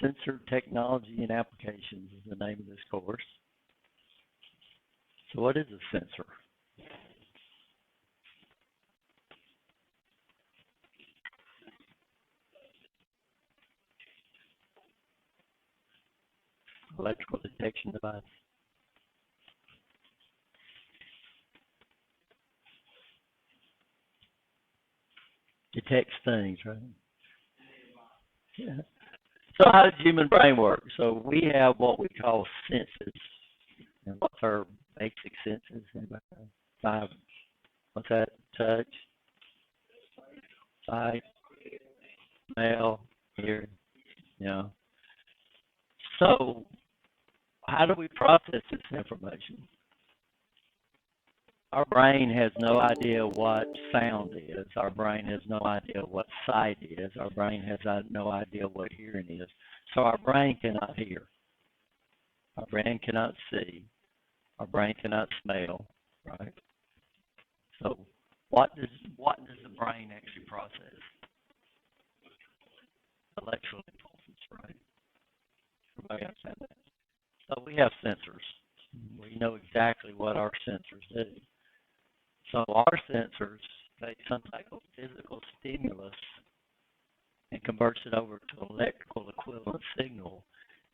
Sensor Technology and Applications is the name of this course. So what is a sensor? Electrical detection device. Detects things, right? Yeah. So how does the human brain work? So we have what we call senses. And what's our basic senses? Anybody know? Five. What's that? Touch, sight, smell, hearing. Yeah. So how do we process this information? Our brain has no idea what sound is. Our brain has no idea what sight is. Our brain has no idea what hearing is. So our brain cannot hear. Our brain cannot see. Our brain cannot smell, right? So what does the brain actually process? Electrical impulses, right? Everybody understand that? So we have sensors. We know exactly what our sensors do. So our sensors take some type of physical stimulus and converts it over to electrical equivalent signal.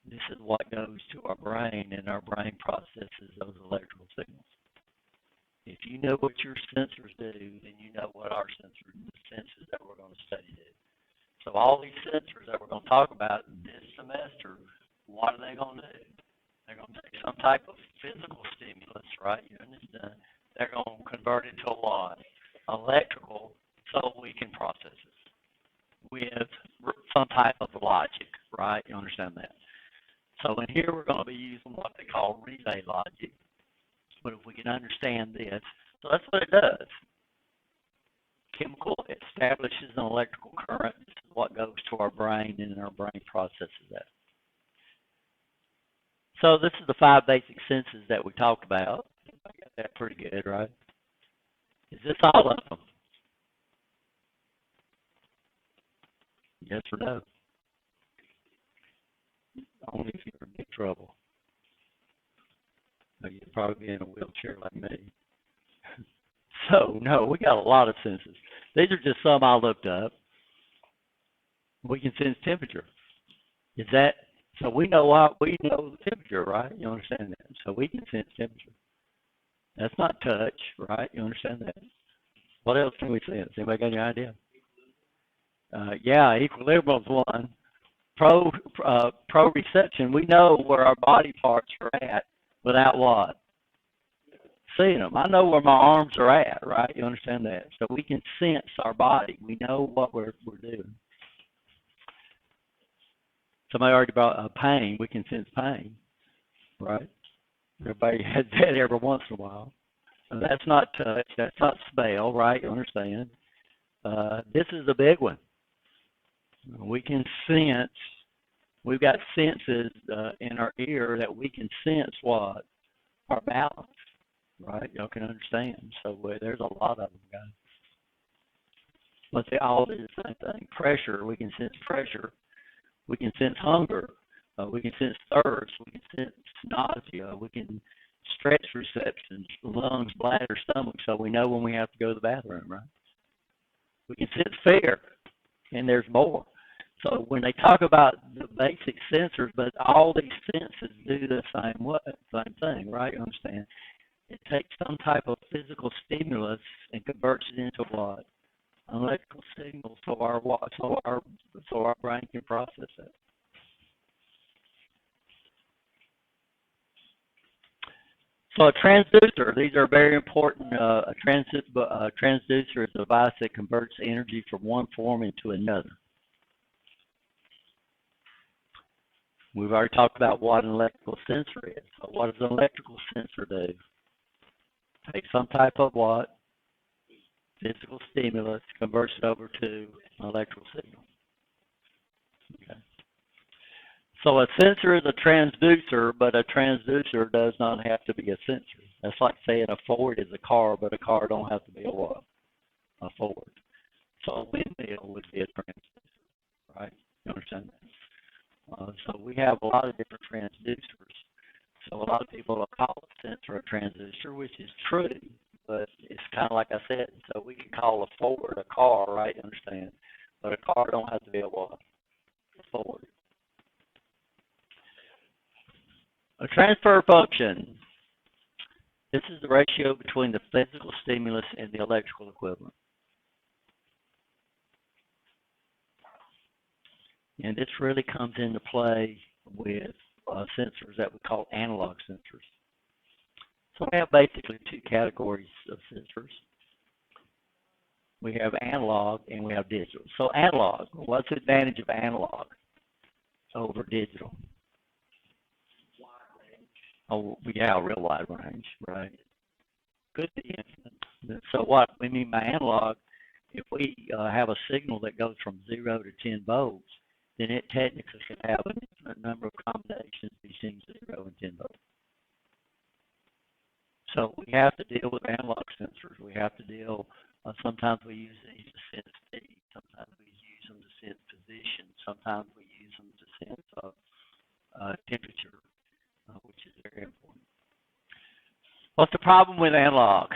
This is what goes to our brain, and our brain processes those electrical signals. If you know what your sensors do, then you know what our sensors, the sensors that we're going to study do. So all these sensors that we're going to talk about this semester, what are they going to do? They're going to take some type of physical stimulus, right? You understand? They're going to convert it to what? Electrical, so we can process it with some type of logic, right? You understand that? So in here we're going to be using what they call relay logic. But if we can understand this, so that's what it does. Chemical establishes an electrical current. This is what goes to our brain, and our brain processes that. So this is the 5 basic senses that we talked about. I got that pretty good, right? Is this all of them? Yes or no? Only if you're in big trouble. You'd probably be in a wheelchair like me. So, no, we got a lot of senses. These are just some I looked up. We can sense temperature. Is that, so we know the temperature, right? You understand that? So we can sense temperature. That's not touch, right? You understand that? What else can we sense? Anybody got any idea? Yeah, equilibrium is one. Proprioception, we know where our body parts are at without what? Seeing them. I know where my arms are at, right? You understand that? So we can sense our body. We know what we're doing. Somebody already brought pain. We can sense pain, right? Everybody has that every once in a while. So that's not touch. That's not smell, right? You understand? This is a big one. We can sense. We've got senses in our ear that we can sense what? Our balance, right? Y'all can understand. So there's a lot of them, guys. Let's say all do the same thing. Pressure, we can sense pressure. We can sense hunger. We can sense thirst. We can sense nausea. We can stretch receptions, lungs, bladder, stomach, so we know when we have to go to the bathroom, right? We can sense fear, and there's more. So when they talk about the basic sensors, but all these senses do the same thing, right? You understand? It takes some type of physical stimulus and converts it into what? Electrical signals, so our brain can process it. So a transducer, these are very important. A transducer is a device that converts energy from one form into another. We've already talked about what an electrical sensor is. So what does an electrical sensor do? Take some type of what? Physical stimulus, converts it over to an electrical signal. Okay. So a sensor is a transducer, but a transducer does not have to be a sensor. That's like saying a Ford is a car, but a car don't have to be a what? A Ford. So a windmill would be a transducer, right? You understand that? So we have a lot of different transducers. So a lot of people will call a sensor a transducer, which is true, but it's kind of like I said. So we can call a Ford a car, right? You understand? But a car don't have to be a what? A Ford. A transfer function. This is the ratio between the physical stimulus and the electrical equivalent. And this really comes into play with sensors that we call analog sensors. So we have basically two categories of sensors. We have analog and we have digital. So analog, what's the advantage of analog over digital? Oh, yeah, real wide range, right? Could be infinite. So what we mean by analog, if we have a signal that goes from 0 to 10 volts, then it technically can have an infinite number of combinations between 0 and 10 volts. So we have to deal with analog sensors. We have to deal, sometimes we use these to sense speed. Sometimes we use them to sense position. Sometimes we use them to sense temperature, which is very important. What's the problem with analog?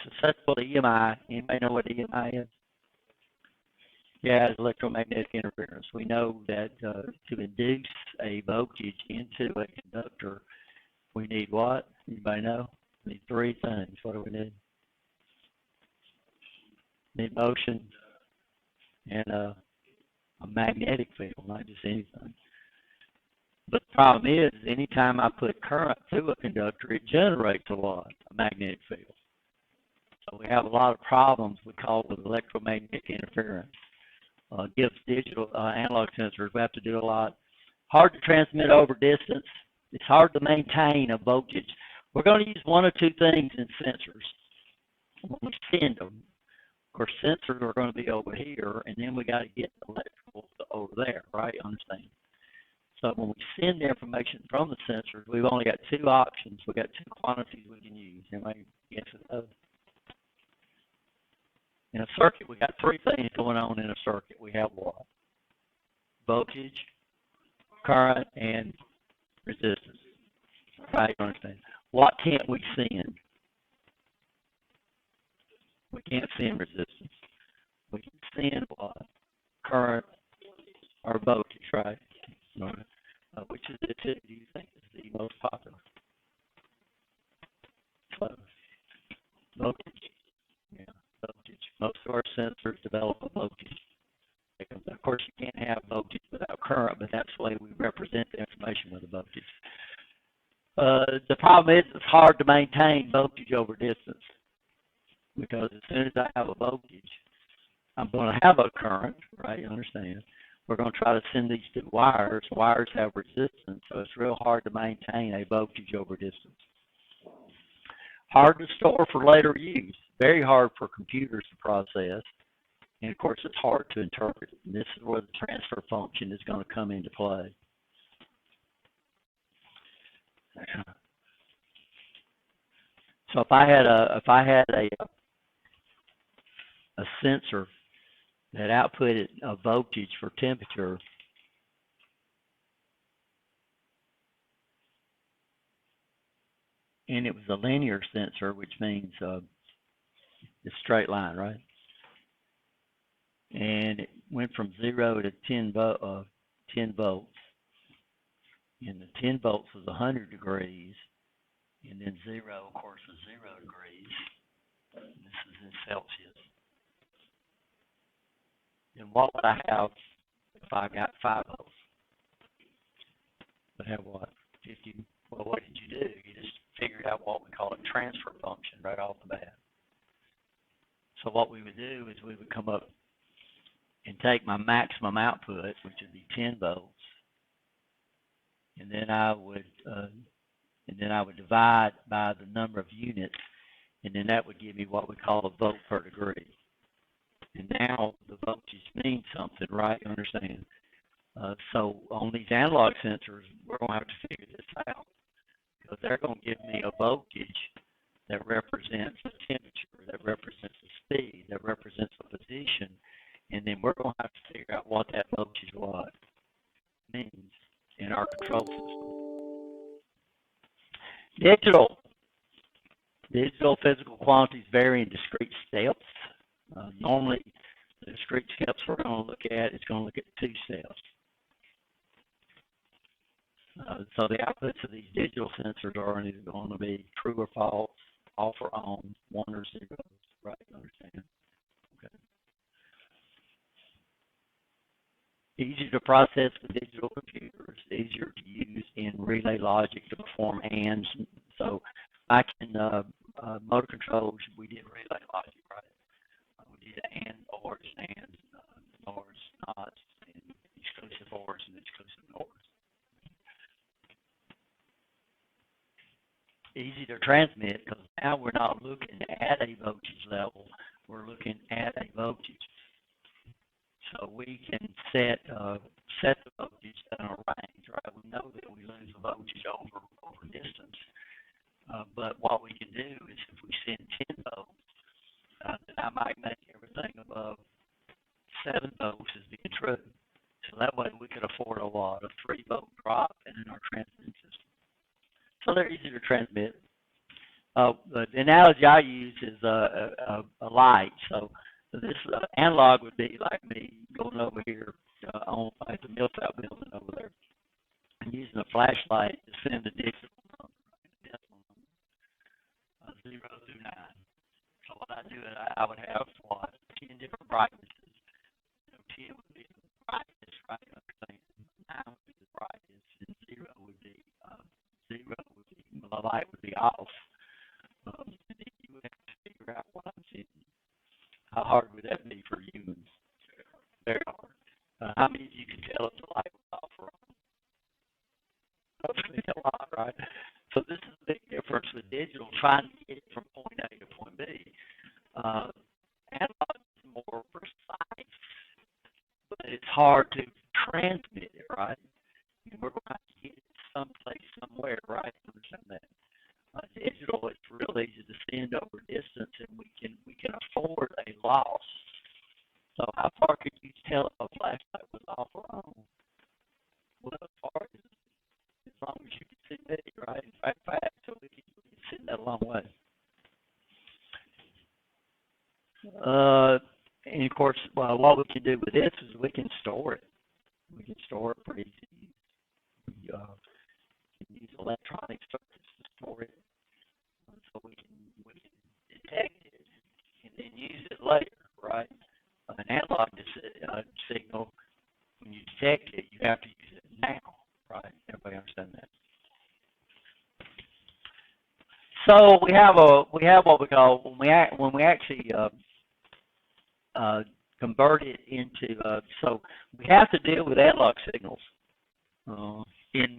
Successful EMI. Anybody know what EMI is? Yeah, it's electromagnetic interference. We know that to induce a voltage into a conductor, we need what? Anybody know? We need three things. What do we need? We need motion and a magnetic field, not just anything. But the problem is, anytime I put current through a conductor, it generates a what? A magnetic field. So we have a lot of problems we call with electromagnetic interference. Gives digital analog sensors. We have to do a lot. Hard to transmit over distance. It's hard to maintain a voltage. We're going to use one or two things in sensors when we send them. Of course, sensors are going to be over here, and then we got to get electrical over there, right? Understand? So when we send the information from the sensors, we've only got two options. We've got two quantities we can use. Anybody guess those? In a circuit, we got three things going on in a circuit. We have what? Voltage, current, and resistance. Right? Understand? What can't we send? We can't send resistance. We can send what? Current or voltage, right? Which is the two do you think is the most popular? So, voltage. Yeah, voltage. Most of our sensors develop a voltage. Of course, you can't have voltage without current, but that's the way we represent the information with a voltage. The problem is it's hard to maintain voltage over distance because as soon as I have a voltage, I'm going to have a current, right? You understand? We're going to try to send these to wires. Wires have resistance, so it's real hard to maintain a voltage over distance. Hard to store for later use. Very hard for computers to process. And of course, it's hard to interpret. And this is where the transfer function is going to come into play. So if I had a sensor that outputted a voltage for temperature, and it was a linear sensor, which means it's straight line, right? And it went from 0 to 10 volts, and the 10 volts was 100 degrees, and then 0, of course, was 0 degrees. And this is in Celsius. And what would I have if I got 5 volts? Would have what? 50. Well, what did you do? You just figured out what we call a transfer function right off the bat. So what we would do is we would come up and take my maximum output, which would be 10 volts, and then I would divide by the number of units, and then that would give me what we call a volt per degree. And now the voltage means something, right? You understand? So on these analog sensors, we're going to have to figure this out because they're going to give me a voltage that represents the temperature, that represents the speed, that represents the position, and and then we're going to have to figure out what that voltage what means in our control system. Digital physical quantities vary in discrete steps. Normally, the discrete steps we're going to look at is going to look at 2 steps. So the outputs of these digital sensors are either going to be true or false, off or on, 1 or 0, right? Understand? Okay. Easier to process with digital computers, easier to use in relay logic to perform ANDs. So back in motor controls, we did relay logic, right? We did AND, ORs, ANDs, NORs, NOTs, and exclusive ORs and exclusive NORs. Easy to transmit because now we're not looking at a voltage level, we're looking at a voltage. So we can set the voltage in a range, right? We know that we lose the voltage over distance, but what we can do is if we send 10 volts, then I might make everything above 7 volts as being true. So that way we could afford a 3-volt drop in our transmitting system. So they're easy to transmit. The analogy I use is a light. So this analog would be like me going over here on like the Millsap building over there and using a flashlight to send the digital number, 0 through 9. So what I do is I would have 10 different brightnesses. 10 would be the brightness, right? 9 would be the brightness, and 0 would be the light would be off. And then you would have to figure out what I'm seeing. How hard would that be for humans? Very hard. How many of you can tell if the light was off or on? Hopefully a lot, right? So this is a big difference with digital trying to get from point A to point B. Analog is more precise, but it's hard to transmit it, right? And we're going to have to get it someplace, somewhere, right? Understand that. Digital, it's real easy to send over distance, and we can afford a loss. So how far could you tell if a flashlight was off or on? Well, as far as long as you can see it, right? In fact, so we can send that a long way. And of course, what we can do with this is we can store it. We can store it pretty easy. We can use electronic circuits to store it, so we can detect it and then use it later, right? An analog signal, when you detect it, you have to use it now, right? Everybody understand that? So we have what we call when we actually convert it into so we have to deal with analog signals in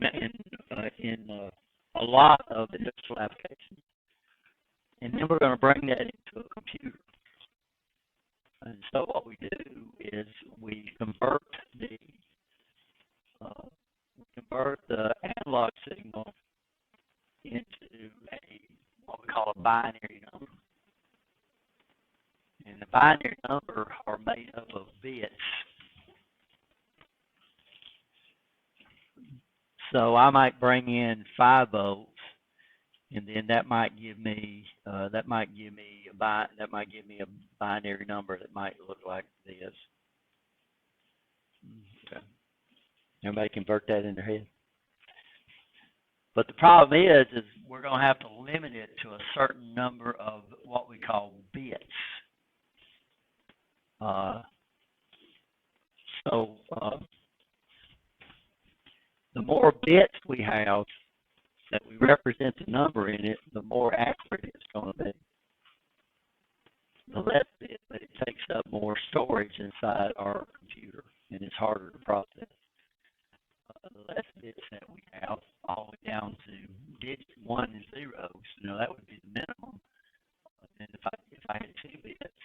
a lot of industrial applications, and then we're going to bring that into a computer. And so what we do is we convert the analog signal into what we call a binary number. And the binary number are made up of bits. So I might bring in 5 volts, and then that might give me a binary number that might look like this. Okay. Everybody convert that in their head. But the problem is we're going to have to limit it to a certain number of what we call bits. The more bits we have that we represent the number in it, the more accurate it's going to be. The less bits, but it takes up more storage inside our computer, and it's harder to process. The less bits that we have, all the way down to digit 1 and 0s, that would be the minimum. And if I had 2 bits,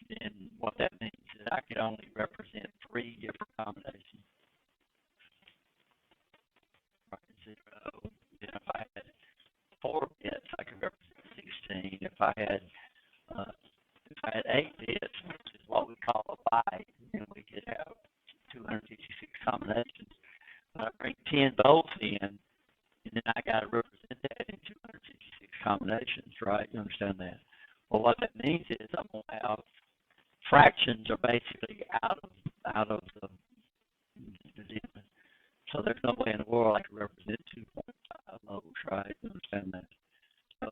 then what that means is I could only represent 3 different combinations. Right, 0. Then if I had 4 bits, I could represent 16. If I had 8 bits, which is what we call a byte, combinations. I bring 10 volts in, and then I got to represent that in 256 combinations, right? You understand that? Well, what that means is I'm going to have fractions are basically out of the deal. So there's no way in the world I can represent 2.5 volts, right? You understand that? So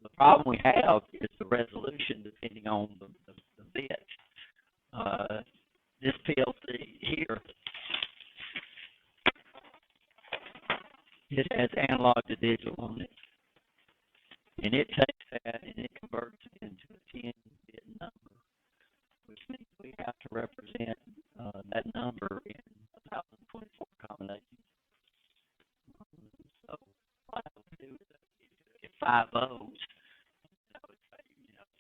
the problem we have is the resolution depending on the bit. This PLC here, it has analog to digital on it. And it takes that and it converts it into a 10-bit number, which means we have to represent that number in 1024 combinations. So what I would do is get 5 O's. I would say,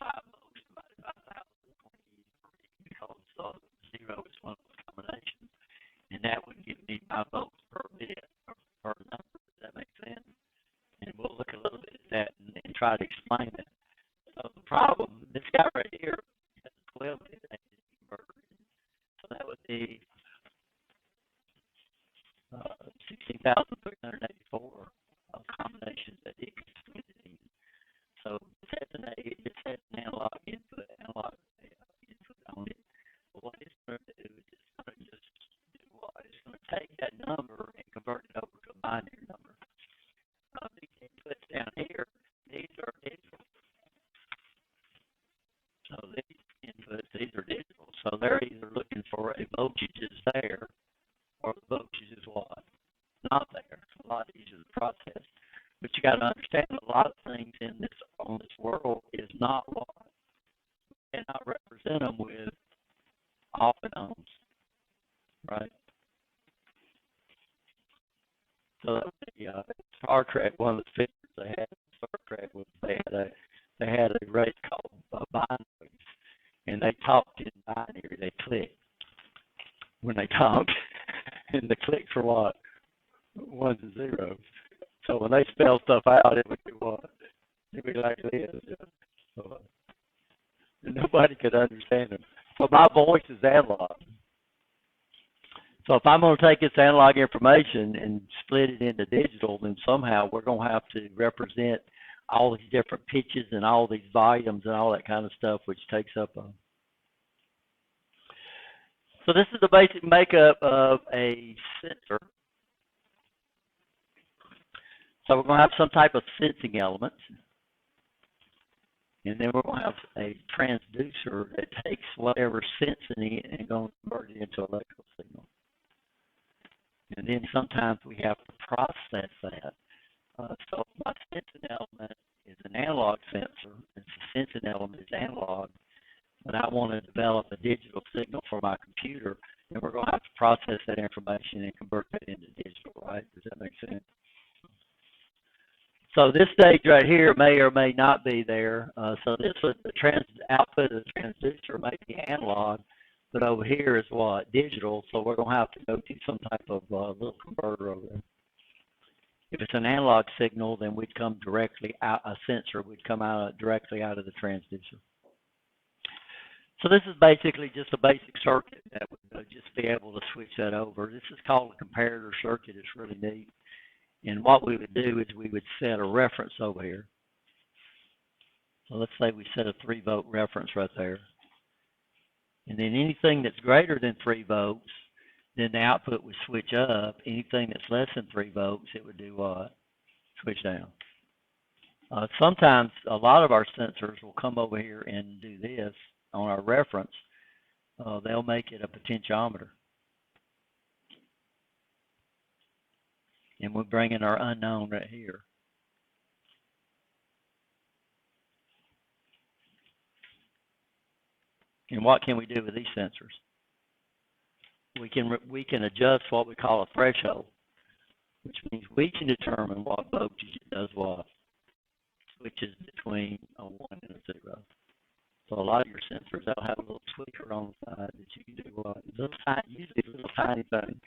5 O's divided by 1,023 because 0 is one of those combinations. And that would give me 5 O's per bit or per number. Does that make sense? And we'll look a little bit at that and try to explain that. So the problem, this guy right here has a 12-bit converter. So that would be 16,384 combinations that it can split it in. So it has an analog input on it. But what it's going to do is it's going to just do what? It's going to take that number and convert it over to a binary number. These inputs down here, these are digital. So these inputs, these are digital. So they're either looking for a voltage is there or the voltage is what? Not there. It's a lot easier to process. But you got to understand a lot of things on this world is not what. You cannot represent them with off and ons, right? So Star Trek, one of the features they had in Star Trek was they had a race called binaries, and they talked in binary. They clicked when they talked, and the clicks were what? Ones and zeros. So when they spell stuff out, it would be what? It would be like this. So, nobody could understand them. So my voice is analog. So if I'm going to take this analog information and split it into digital, then somehow we're going to have to represent all these different pitches and all these volumes and all that kind of stuff, which takes up a... So this is the basic makeup of a sensor. So we're going to have some type of sensing element. And then we're going to have a transducer that takes whatever's sensing it and going to convert it into electrical signal. And then sometimes we have to process that. So my sensing element is an analog sensor. And the sensing element is analog. But I want to develop a digital signal for my computer. And we're going to have to process that information and convert that into digital, right? Does that make sense? So this stage right here may or may not be there. So this was the output of the transducer may be analog, but over here is what? Digital. So we're going to have to go to some type of little converter over there. If it's an analog signal, then we'd come directly out, a sensor would come out directly out of the transducer. So this is basically just a basic circuit that would just be able to switch that over. This is called a comparator circuit. It's really neat. And what we would do is we would set a reference over here. So let's say we set a 3-volt reference right there. And then anything that's greater than 3 volts, then the output would switch up. Anything that's less than 3 volts, it would do what? Switch down. Sometimes a lot of our sensors will come over here and do this on our reference. They'll make it a potentiometer. And we'll bring in our unknown right here. And what can we do with these sensors? We can adjust what we call a threshold, which means we can determine what voltage it does what, switches between a 1 and a 0. So a lot of your sensors, they'll have a little tweaker on the side that you can do what, usually a little tiny thing.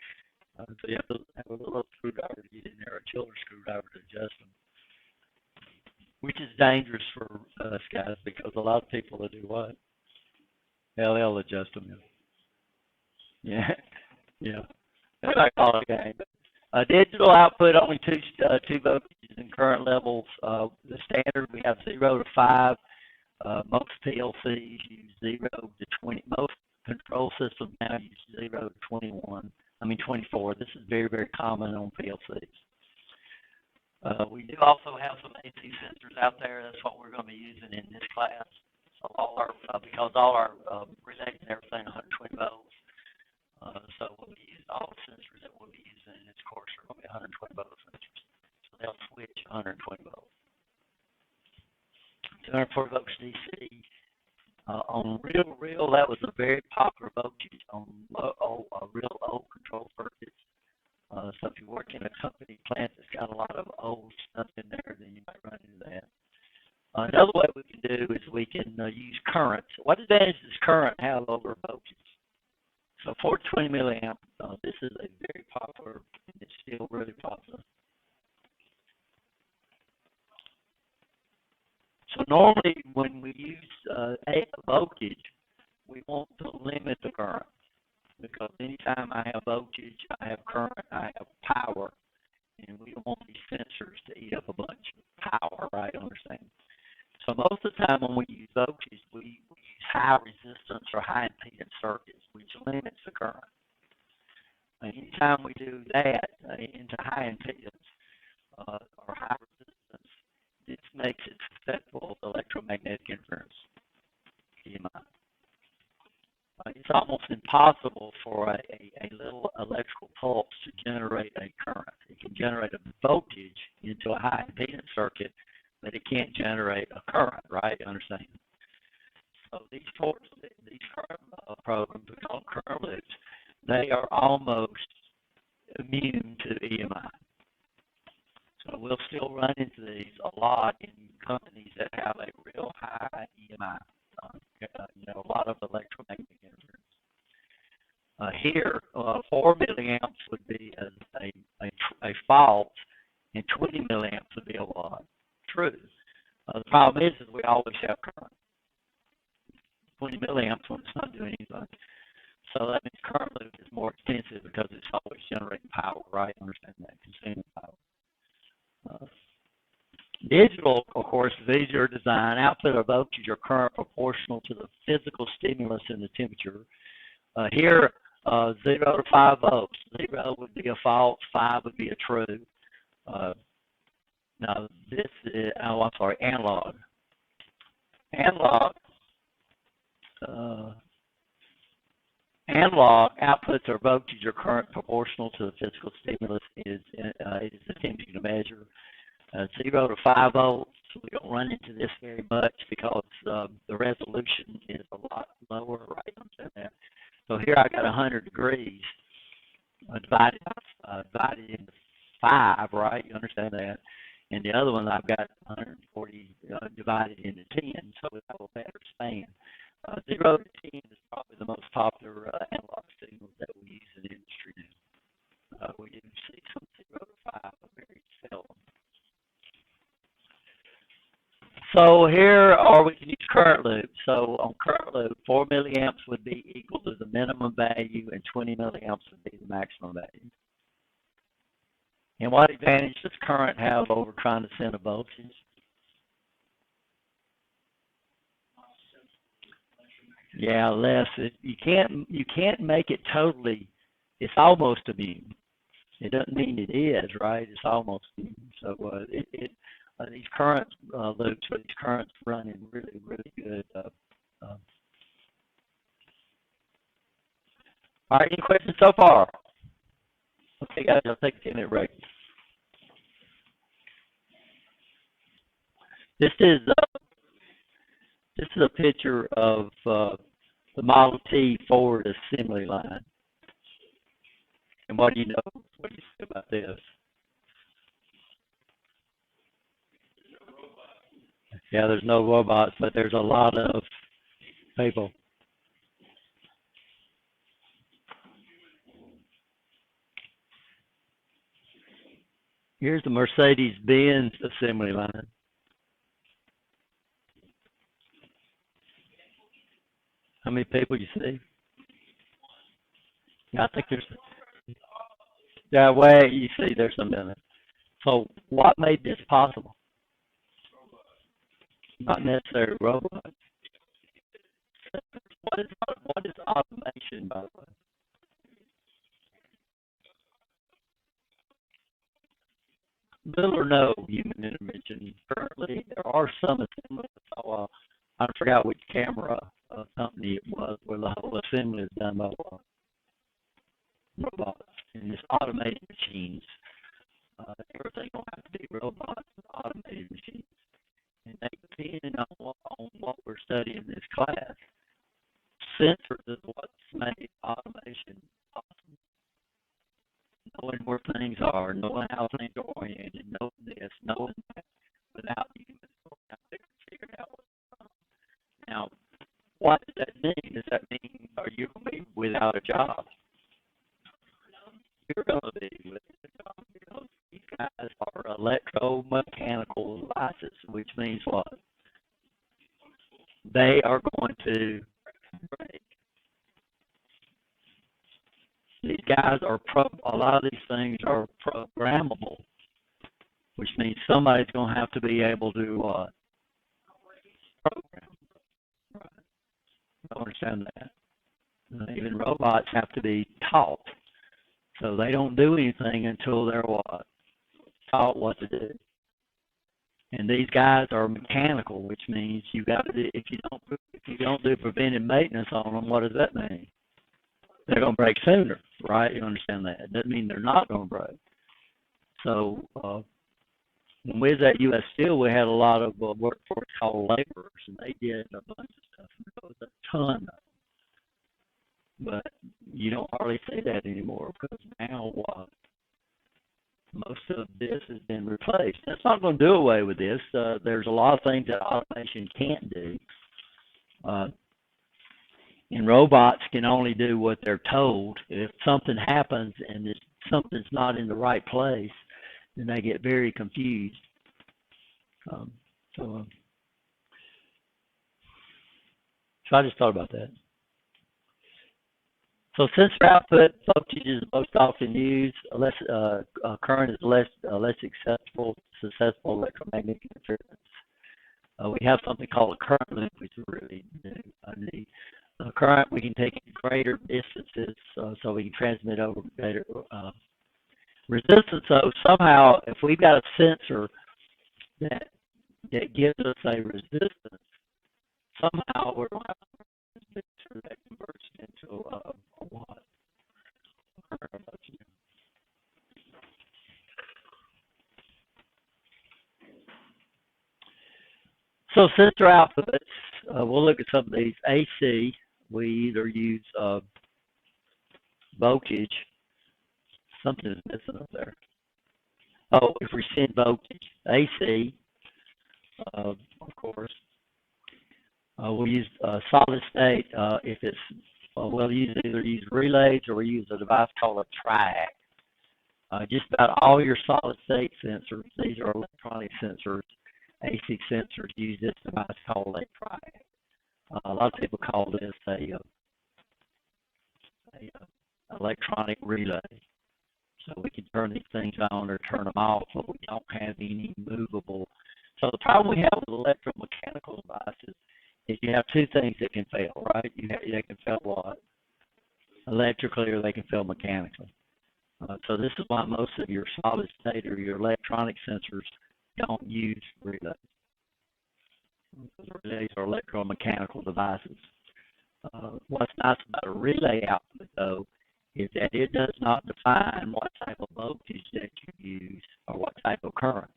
So you have to have a little screwdriver to get in there, a chiller screwdriver to adjust them, which is dangerous for us guys because a lot of people will do what? They'll adjust them. Yeah, yeah. I call it a game. Digital output only two voltages in current levels. The standard we have 0 to 5. Most PLCs use 0 to 20. Most control systems now use 0 to 21. 24. This is very, very common on PLCs. We do also have some AC sensors out there. That's what we're going to be using in this class. So because all our relays and everything 120 volts. So we'll be using all the sensors that we'll be using in this course are going to be 120 volt sensors. So they'll switch 120 volts. 240 volts DC. On real, that was a very popular voltage on real old control circuits. So if you work in a company plant that's got a lot of old stuff in there, then you might run into that. Another way we can do is we can use current. What advantage does current have over voltage? So 420 milliamp, this is a very popular, and it's still really popular. So normally when we use a voltage, we want to limit the current because anytime I have voltage, I have current, I have power, and we don't want these sensors to eat up a bunch of power, right? Understand? So most of the time when we use voltage, we use high resistance or high impedance circuits, which limits the current. Anytime we do that into high impedance or high resistance, this makes it susceptible to electromagnetic interference, EMI. It's almost impossible for a little electrical pulse to generate a current. It can generate a voltage into a high impedance circuit, but it can't generate a current, right? You understand? So these current programs, we call current loops, they are almost immune to EMI. So we'll still run into these a lot in companies that have a real high EMI. A lot of electromagnetic interference. Here, 4 milliamps would be a fault, and 20 milliamps would be a lot. True. The problem is we always have current. 20 milliamps when it's not doing anything. So that means current loop is more expensive because it's always generating power, right? Understand that, consuming power. Digital, of course, is easier to design. Output or voltage or current proportional to the physical stimulus and the temperature. Here, 0 to 5 volts. 0 would be a fault, 5 would be a true. Now, this is, analog. Analog outputs or voltage or current proportional to the physical stimulus is the temperature to measure. 0 to 5 volts, we don't run into this very much because the resolution is a lot lower, right? So here I got 100 degrees divided into 5, right? You understand that? And the other one I've got 140 divided into 10, so we have a better span. 0 to 10 is probably the most popular analog signals that we use in the industry now. We do see some 0 to 5, but very seldom. So here, or we can use current loop. So on current loop, 4 milliamps would be equal to the minimum value, and 20 milliamps would be the maximum value. And what advantage does current have over trying to send a voltage? Yeah, less. You can't make it totally. It's almost immune. It doesn't mean it is, right? It's almost immune. So these current loops, these currents running really, really good. All right, any questions so far? Okay, guys, I'll take a 10-minute break. This is a picture of the Model T Ford assembly line. And what do you know? What do you say about this? Yeah, there's no robots, but there's a lot of people. Here's the Mercedes-Benz assembly line. How many people you see? I think there's That way, you see, there's some limit. So, what made this possible? Not necessarily robots. What is automation, by the way? Little or no human intervention. Currently, there are some assemblies. So, I forgot which camera company it was, where the whole assembly is done by robots and it's automated machines. Everything don't have to be robots, automated machines. And they depend on what we're studying in this class. Sensors is what's made automation possible. Knowing where things are, knowing how things are oriented, knowing this, knowing that, without humans going out there and figuring out what's wrong. Now, what does that mean? Does that mean are you going to be without a job? You're going to be without a job because these guys are electromechanical devices, which means what? They are going to break. These guys are a lot of these things are programmable, which means somebody's going to have to be able to program. Right. I understand that. Even robots have to be taught. So they don't do anything until they're what? Taught what to do. And these guys are mechanical, which means you got to do, if you don't do preventive maintenance on them, what does that mean? They're going to break sooner, right? You understand that? It doesn't mean they're not going to break. So when we was at U.S. Steel, we had a lot of workforce called laborers, and they did a bunch of stuff. There was a ton of them. But you don't hardly see that anymore because now most of this has been replaced. That's not going to do away with this. There's a lot of things that automation can't do. And robots can only do what they're told. If something happens and something's not in the right place, then they get very confused. So I just thought about that. So sensor output voltage is most often used. Current is less susceptible electromagnetic interference. We have something called a current loop, which is really neat. Current we can take in greater distances, so we can transmit over greater resistance. So somehow, if we've got a sensor that gives us a resistance, somehow we're going to have a sensor that converts into a what? So sensor outputs, we'll look at some of these. AC, we either use voltage. Something is missing up there. Oh, if we send voltage, AC, of course. We'll use solid state if it's, we'll either use relays or we use a device called a triac. Just about all your solid state sensors, these are electronic sensors, AC sensors, use this device called a triac. A lot of people call this a electronic relay. So we can turn these things on or turn them off, but we don't have any movable. So the problem we have with electromechanical devices is you have two things that can fail, right? They can fail what? Electrically, or they can fail mechanically. So this is why most of your solid state or your electronic sensors don't use relays. Relays are electromechanical devices. What's nice about a relay output, though, is that it does not define what type of voltage that you use or what type of current.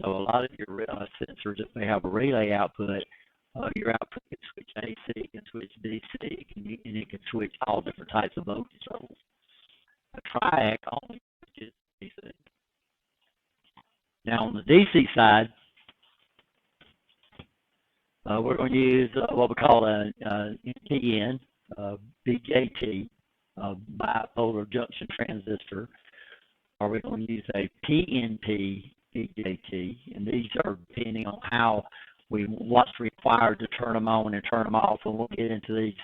So a lot of your sensors, if they have a relay output, your output can switch AC, can switch DC, and it can switch all different types of voltage levels. A triac only switches DC. Now on the DC side, we're going to use what we call a NPN, BJT, bipolar junction transistor, or we're going to use a PNP BJT, and these are depending on what's required to turn them on and turn them off, and we'll get into these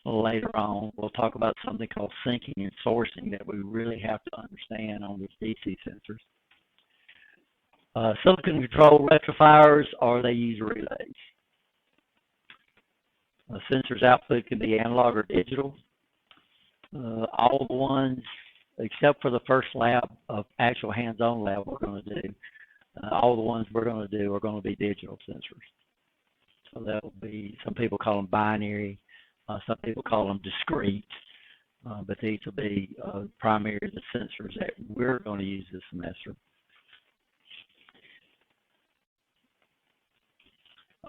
later on. We'll talk about something called syncing and sourcing that we really have to understand on these DC sensors. Silicon control rectifiers, or they use relays. A sensor's output can be analog or digital. All the ones, except for the first lab of actual hands-on lab we're going to do, all the ones we're going to do are going to be digital sensors. So that will be, some people call them binary, some people call them discrete, but these will be primarily the sensors that we're going to use this semester.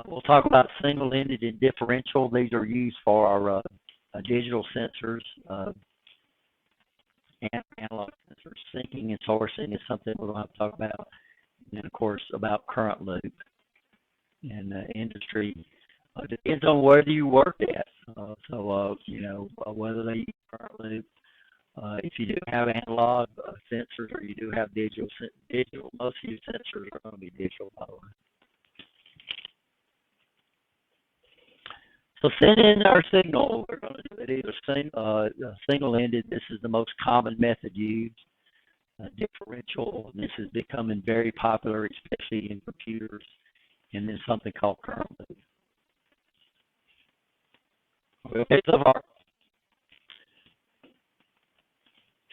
We'll talk about single-ended and differential. These are used for our digital sensors and analog sensors. Syncing and sourcing is something we're going to have to talk about. And, of course, about current loop and industry. Depends on whether you work at. You know, whether they use current loop. If you do have analog sensors or you do have digital, most of your sensors are going to be digital, by the way. So send in our signal. We're going to do it either single-ended. This is the most common method used. Differential. This is becoming very popular, especially in computers. And then something called current loop. Okay,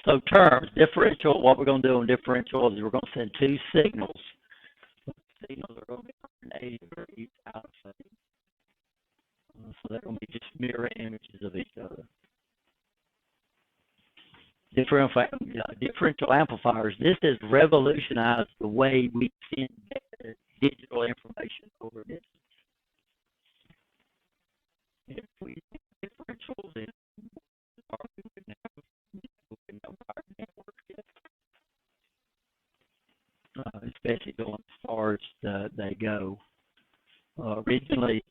so terms, differential. What we're going to do on differential is we're going to send two signals. The signals are going to be 180 degrees out of phase. So they're going to be just mirror images of each other. Differential amplifiers. This has revolutionized the way we send digital information over distance. If we differentials in especially going as far as they go. Originally,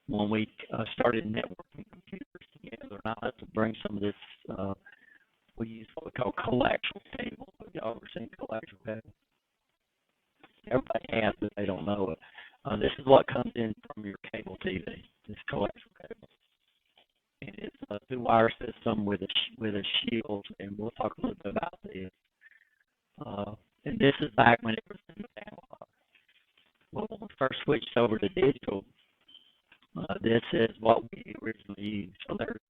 when we started networking computers together, and I'll have to bring some of this, we use what we call coaxial cable. Y'all ever seen coaxial cable? Everybody has, but they don't know it. This is what comes in from your cable TV, this coaxial cable. And it's a two-wire system with a shield, and we'll talk a little bit about this. And this is back when it was analog. Well, when we first switched over to digital, this is what we originally used. So there's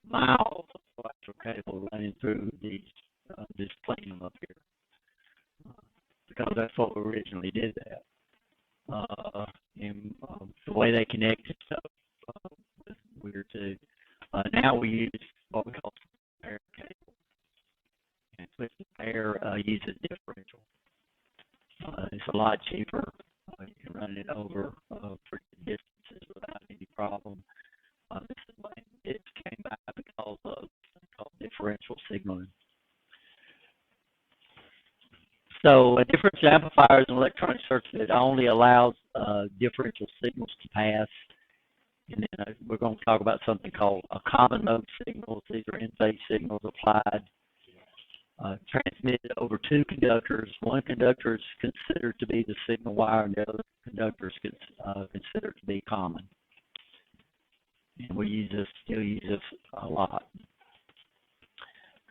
miles of electrical cable running through this plenum up here, because that's what we originally did that. And the way they connected stuff was weird too. Now we use what we call pair cable, and switching pair uses differential. It's a lot cheaper. You can run it over for distances without any problem. This is when it came back because of something called differential signaling. So a differential amplifier is an electronic circuit that only allows differential signals to pass. And then we're going to talk about something called common mode signals. These are in-phase signals applied, transmitted over two conductors. One conductor is considered to be the signal wire, and the other conductor is considered to be common. And we still use this a lot.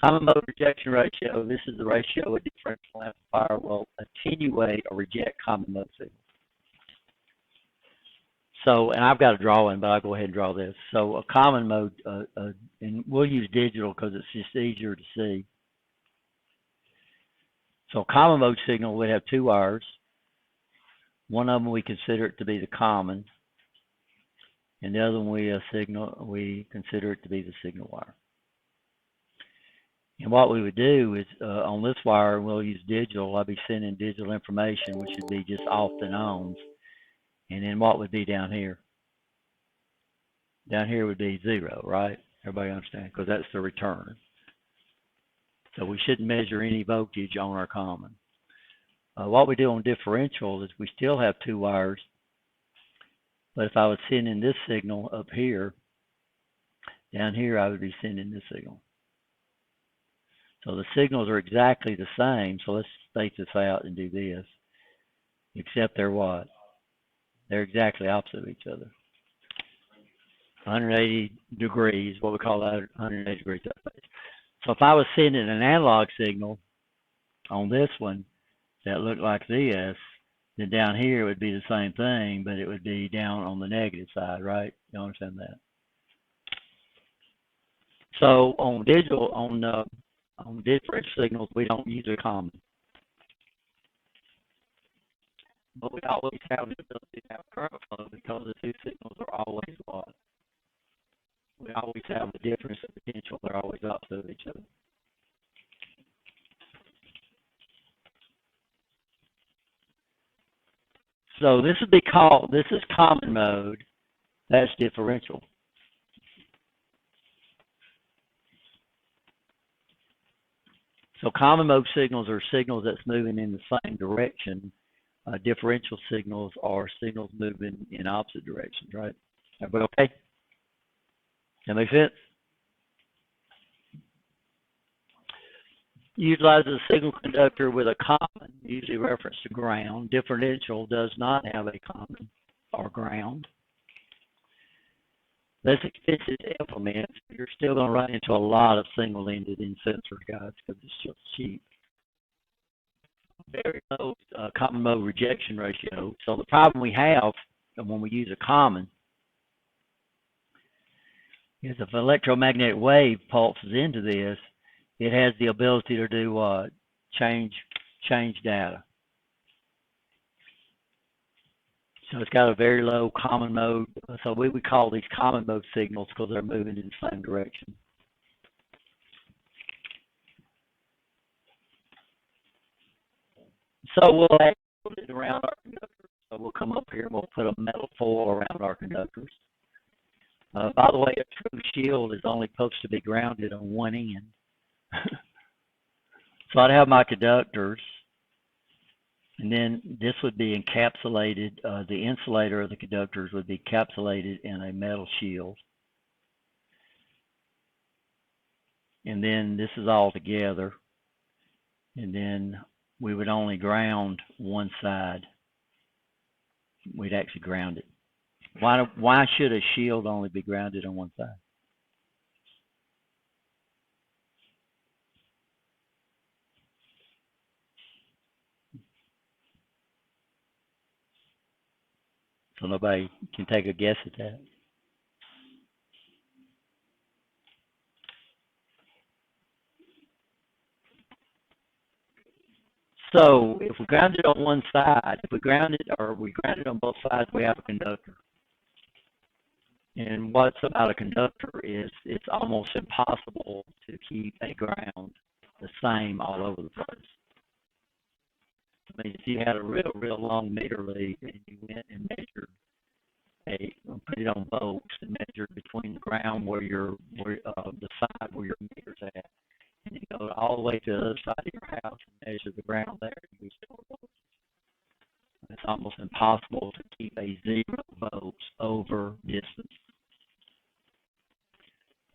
Common mode rejection ratio. This is the ratio a differential amplifier will attenuate or reject common mode signals. So, and I've got a drawing, but I'll go ahead and draw this. So a common mode, and we'll use digital because it's just easier to see. So a common mode signal would have two wires. One of them we consider it to be the common, and the other one we consider it to be the signal wire. And what we would do is on this wire, we'll use digital. I'll be sending digital information, which would be just off and ons. And then what would be down here? Down here would be 0, right? Everybody understand? Because that's the return. So we shouldn't measure any voltage on our common. What we do on differential is we still have two wires. But if I was sending this signal up here, down here I would be sending this signal. So the signals are exactly the same. So let's space this out and do this. Except they're what? They're exactly opposite of each other. 180 degrees, what we call that, 180 degrees up phase. So if I was sending an analog signal on this one that looked like this, then down here it would be the same thing, but it would be down on the negative side, right? You understand that? So on digital, on different signals, we don't use a common, but we always have the ability to have current flow because the two signals are always what? We always have a difference in potential. They're always opposite of each other. So this would be called, this is common mode. That's differential. So common mode signals are signals that's moving in the same direction. Differential signals are signals moving in opposite directions, right? Everybody okay? That make sense? Utilizes a signal conductor with a common, usually reference to ground. Differential does not have a common or ground. Less expensive to implement. You're still going to run into a lot of single-ended in sensor guides because it's just cheap. Very low common mode rejection ratio. So the problem we have when we use a common is if an electromagnetic wave pulses into this, it has the ability to do change data. So it's got a very low common mode. So we would call these common mode signals because they're moving in the same direction. So we'll put it around our conductors. So we'll come up here and we'll put a metal foil around our conductors. By the way, a true shield is only supposed to be grounded on one end. So I'd have my conductors, and then this would be encapsulated, the insulator of the conductors would be encapsulated in a metal shield. And then this is all together. And then we would only ground one side. We'd actually ground it. Why should a shield only be grounded on one side? So nobody can take a guess at that. So if we ground it on one side, if we ground it or we ground it on both sides, we have a conductor. And what's about a conductor is it's almost impossible to keep a ground the same all over the place. I mean, if you had a real long meter lead and you went and measured put it on volts and measured between the ground where the side where your meter's at, and you go all the way to the other side of your house and measure the ground there, you still volts. It's almost impossible to keep a 0 volts over distance.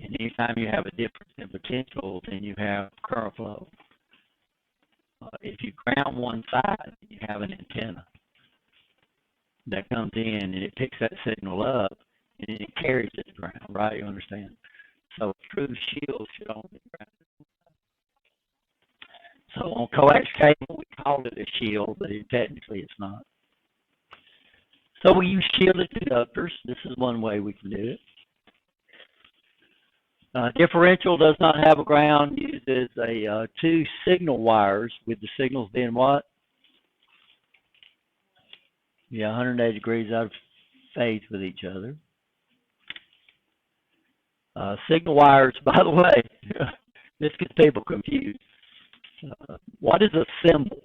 And anytime you have a difference in potential, then you have current flow. If you ground one side, you have an antenna that comes in and it picks that signal up and then it carries it to ground, right? You understand? So true shield should only be grounded. So on coax cable, we call it a shield, but technically it's not. So we use shielded conductors. This is one way we can do it. Differential does not have a ground, uses a 2 signal wires with the signals being what? Yeah, 180 degrees out of phase with each other. Signal wires, by the way, this gets people confused. What is a symbol?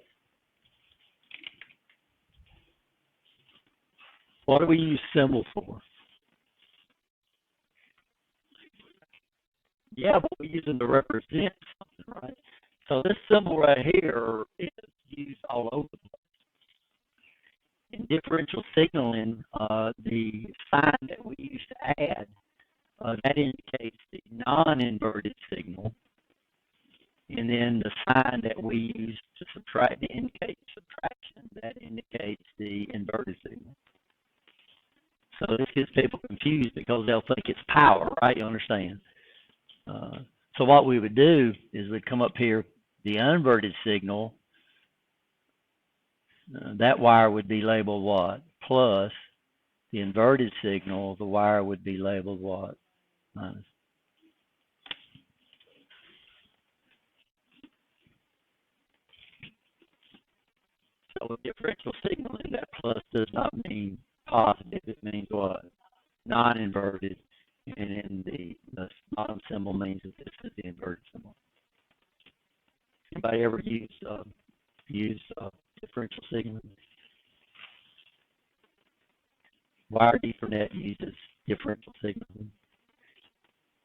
What do we use symbols for? Yeah, but we use them to represent something, right? So this symbol right here is used all over the place. In differential signaling, the sign that we use to add, that indicates the non-inverted signal. And then the sign that we use to subtract, to indicate subtraction, that indicates the inverted signal. So this gets people confused because they'll think it's power, right? You understand? So what we would do is we'd come up here, the inverted signal, that wire would be labeled what? Plus. The inverted signal, the wire would be labeled what? Minus. So with differential signaling, that plus does not mean positive. It means what? Non-inverted. And then the bottom symbol means that this is the inverted symbol. Anybody ever use differential signaling? Wire Ethernet uses differential signaling.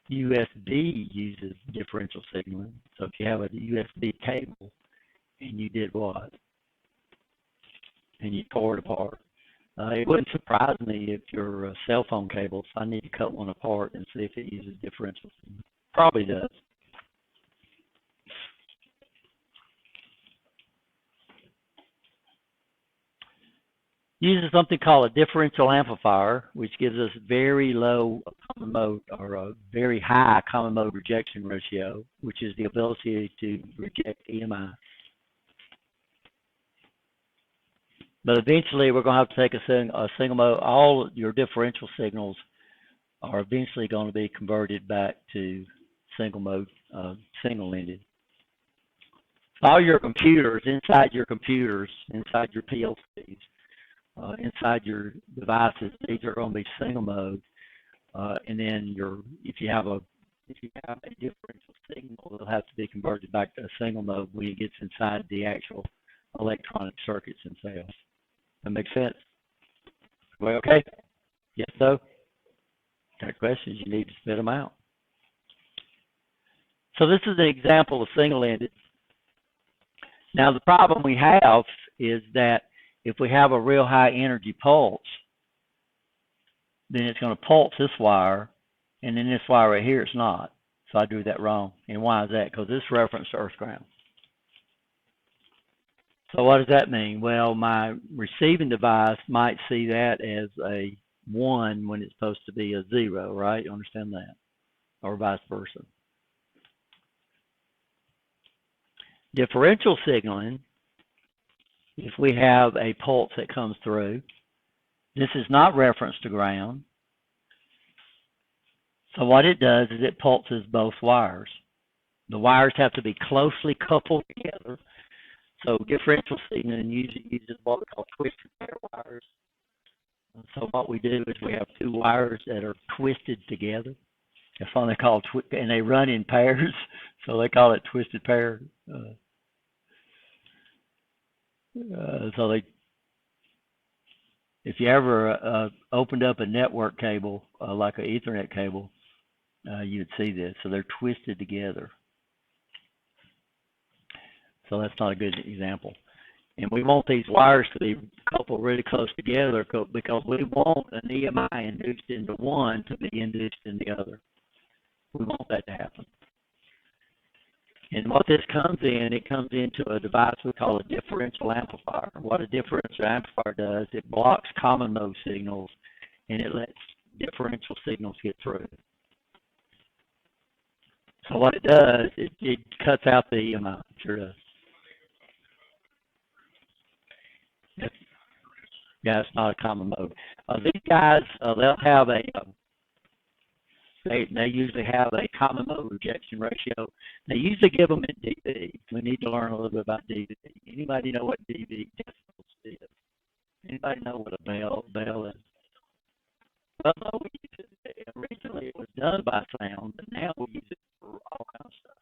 USB uses differential signaling. So if you have a USB cable and you did what? And you tore it apart. It wouldn't surprise me if your cell phone cables, I need to cut one apart and see if it uses differential signaling. Probably does. Uses something called a differential amplifier, which gives us very low common mode or a very high common mode rejection ratio, which is the ability to reject EMI. But eventually, we're going to have to take a single mode. All your differential signals are eventually going to be converted back to single mode, single-ended. All your computers, inside your PLCs, inside your devices, these are going to be single mode, and then if you have a differential signal, it'll have to be converted back to a single mode when it gets inside the actual electronic circuits themselves. That makes sense? Well, okay? Yes, so? Got questions? You need to spit them out. So this is an example of single-ended. Now the problem we have is that if we have a real high energy pulse, then it's going to pulse this wire, and then this wire right here, it's not. So I drew that wrong. And why is that? Because this reference to earth ground. So what does that mean? Well, my receiving device might see that as a 1 when it's supposed to be a 0, right? You understand that? Or vice versa. Differential signaling, if we have a pulse that comes through, this is not referenced to ground. So what it does is it pulses both wires. The wires have to be closely coupled together. So differential signaling uses what we call twisted pair wires. So what we do is we have two wires that are twisted together. That's what they call and they run in pairs, so they call it twisted pair. If you ever opened up a network cable, like an Ethernet cable, you'd see this. So they're twisted together. So that's not a good example. And we want these wires to be coupled really close together because we want an EMI induced into one to be induced in the other. We want that to happen. And what this comes in, it comes into a device we call a differential amplifier. What a differential amplifier does, it blocks common mode signals and it lets differential signals get through. So what it does, it cuts out the EMI. Sure does. Yeah, it's not a common mode. These guys, they'll have they usually have a common mode rejection ratio. They usually give them in dB. We need to learn a little bit about dB. Anybody know what dB decibels is? Anybody know what a bell is? Well, no, originally it was done by sound, but now we use it for all kinds of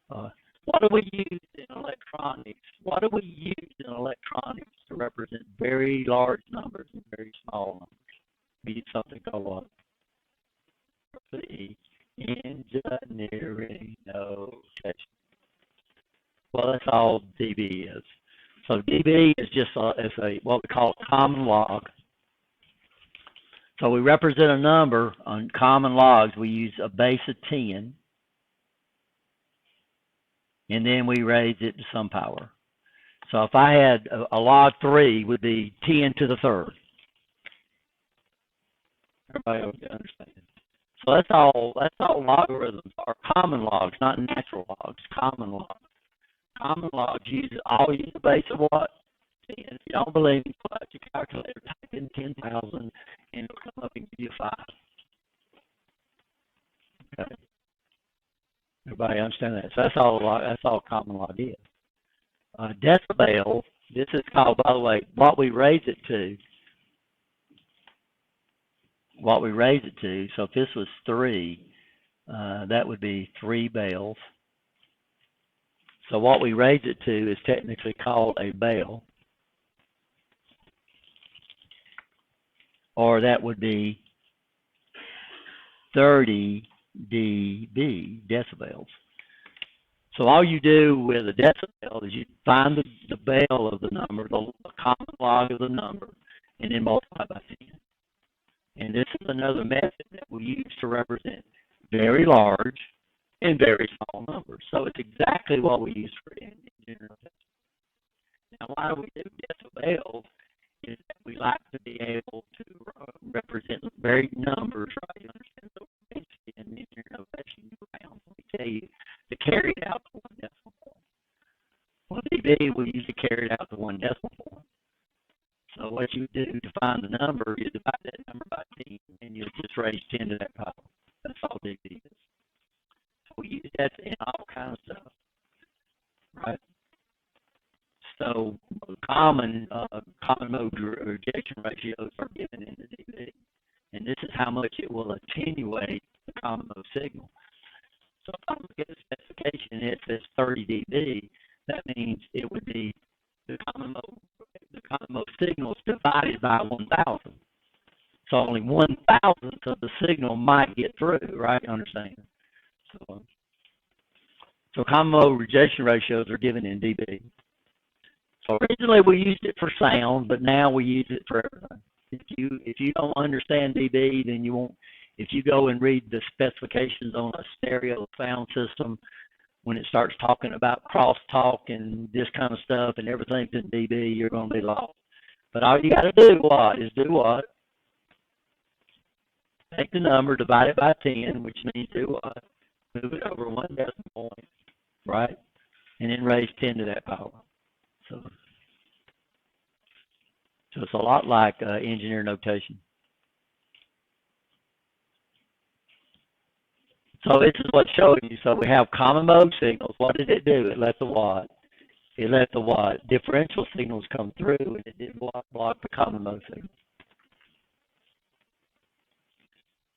stuff. What do we use in electronics? What do we use in electronics to represent very large numbers and very small numbers? We use something called what? The engineering notation. Well, that's all dB is. So dB is just what we call a common log. So we represent a number on common logs. We use a base of 10. And then we raise it to some power. So if I had a log 3 would be 10 to the third. Everybody understand? So that's all logarithms are common logs, not natural logs, common logs. Common logs always use the base of what? 10. If you don't believe me, pull out your calculator, type in 10,000, and it'll come up and give you 5. Okay. Everybody understand that? So that's all common log is. Decibel, this is called, by the way, what we raise it to. So if this was 3, that would be 3 bales. So what we raise it to is technically called a bale. Or that would be 30 dB, decibels. So all you do with a decibel is you find the bale of the number, the common log of the number, and then multiply by 10. And this is another method that we use to represent very large and very small numbers. So it's exactly what we use for engineering notation. Now, why do we do decibels? Is that we like to be able to represent very numbers, right? You understand? So basically, in engineering notation, we tell you to carry it out to 1 decimal point. Well, dB, we usually carry it out to 1 decimal point. So what you do to find the number, you divide that number by 10, and you'll just raise 10 to that power. That's all dB is. So we use that in all kinds of stuff, right? So common mode rejection ratios are given in the dB, and this is how much it will attenuate the common mode signal. So if I look at the specification and it says 30 dB, that means it would be the common mode signals divided by 1,000. So only 1,000th of the signal might get through, right? Understand? So common mode rejection ratios are given in dB. So originally we used it for sound, but now we use it for everything. If you don't understand dB, then you won't. If you go and read the specifications on a stereo sound system, when it starts talking about crosstalk and this kind of stuff and everything's in dB, you're going to be lost. But all you got to do do what? Take the number, divide it by 10, which means do what? Move it over 1 decimal point, right? And then raise 10 to that power. So it's a lot like engineer notation. So this is what's showing you. So we have common mode signals. What did it do? It let the what? It let the what? Differential signals come through, and it did block the common mode signals.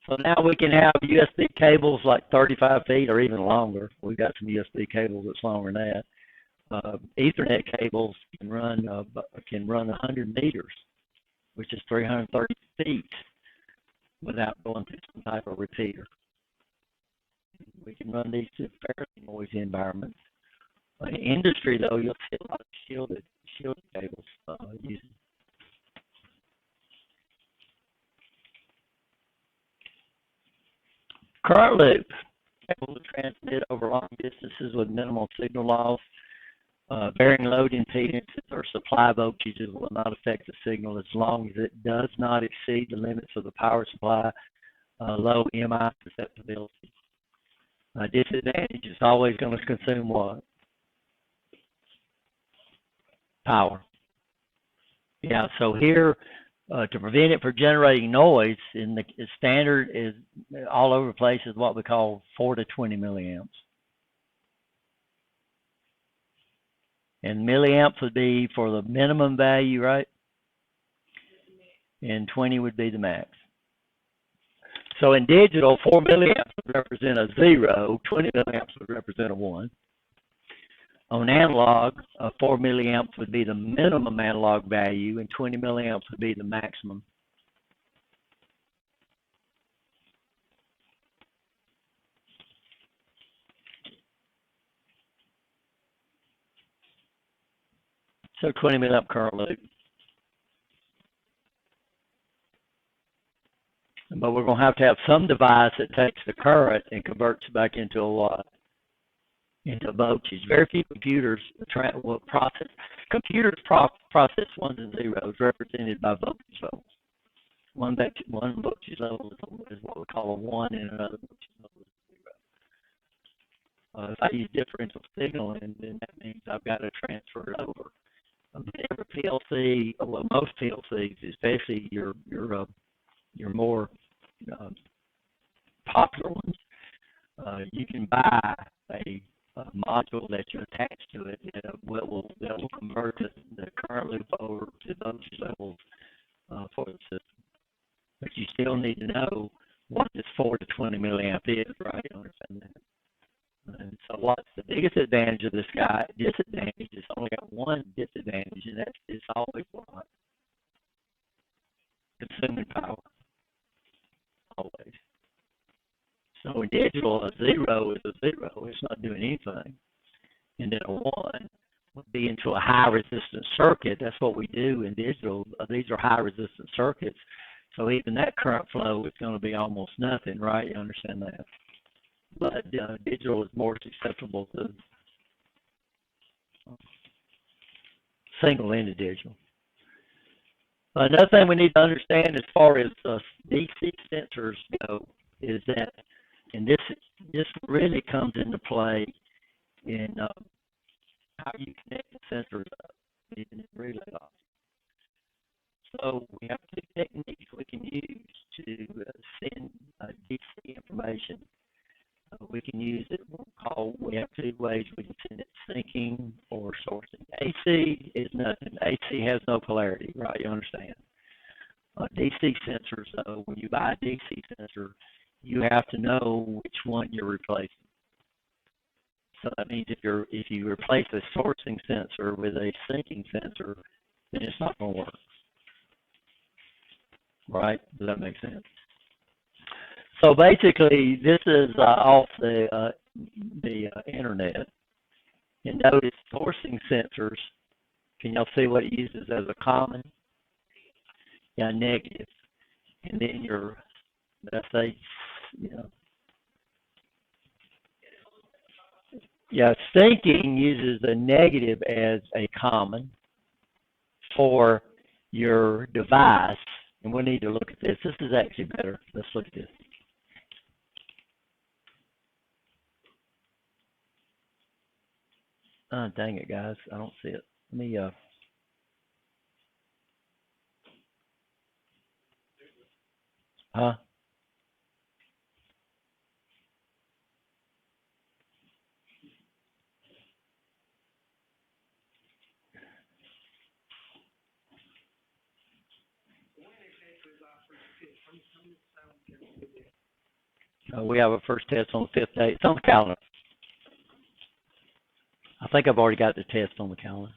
So now we can have USB cables like 35 feet or even longer. We've got some USB cables that's longer than that. Ethernet cables can run 100 meters, which is 330 feet, without going through some type of repeater. We can run these to fairly noisy environments. In industry, though, you'll see a lot of shielded cables used. Current loop, able to transmit over long distances with minimal signal loss. Varying load impedances or supply voltages will not affect the signal as long as it does not exceed the limits of the power supply, low MI susceptibility. Disadvantage is always going to consume what? Power. Yeah, so here, to prevent it from generating noise, in the standard is all over the place is what we call 4 to 20 milliamps. And milliamps would be for the minimum value, right? And 20 would be the max. So in digital, 4 milliamps would represent a 0, 20 milliamps would represent a 1. On analog, 4 milliamps would be the minimum analog value, and 20 milliamps would be the maximum. So 20 milliamp current loop. But we're going to have some device that takes the current and converts it back into a what? Into voltage. Very few computers will process. Computers process ones and zeros represented by voltage levels. one voltage level is what we call a 1, and another voltage level is 0. If I use differential signaling, then that means I've got to transfer it over. Every PLC, well, most PLCs, especially your more popular ones, you can buy a module that you attach to it that will convert the current loop over to those levels for the system. But you still need to know what this 4 to 20 milliamp is, right? You understand that? And so what's the biggest advantage of this guy? Disadvantage is only got one disadvantage, and that's it's always what? Consuming power. Always. So in digital, a 0 is a 0. It's not doing anything. And then a 1 would be into a high resistance circuit. That's what we do in digital. These are high resistance circuits. So even that current flow is going to be almost nothing, right? You understand that? But digital is more susceptible to single-ended digital. Another thing we need to understand as far as DC sensors go is that, and this really comes into play in how you connect the sensors up in relay logic. So we have two techniques we can use to send DC information. We can use it. We have two ways we can send it: syncing or sourcing. AC is nothing. AC has no polarity, right? You understand? DC sensors, though, when you buy a DC sensor, you have to know which one you're replacing. So that means if you replace a sourcing sensor with a syncing sensor, then it's not going to work. Right? Does that make sense? So basically, this is off the internet. And notice sourcing sensors. Can y'all see what it uses as a common? Yeah, negative. And then let's say, syncing uses a negative as a common for your device. And we need to look at this. This is actually better. Let's look at this. Oh, dang it, guys. I don't see it. Let me, we have a first test on the 5th day. It's on the calendar. I think I've already got the test on the calendar.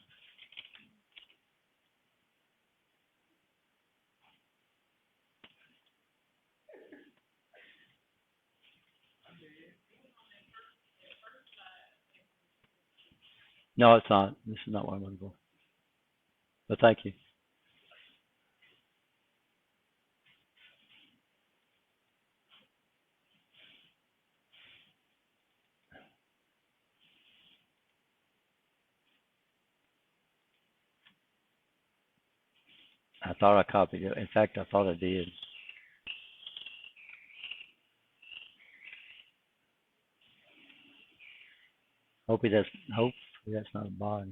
No, it's not. This is not what I'm looking for. But thank you. I thought I copied it. In fact, I thought I did. Hopefully that's not a bot.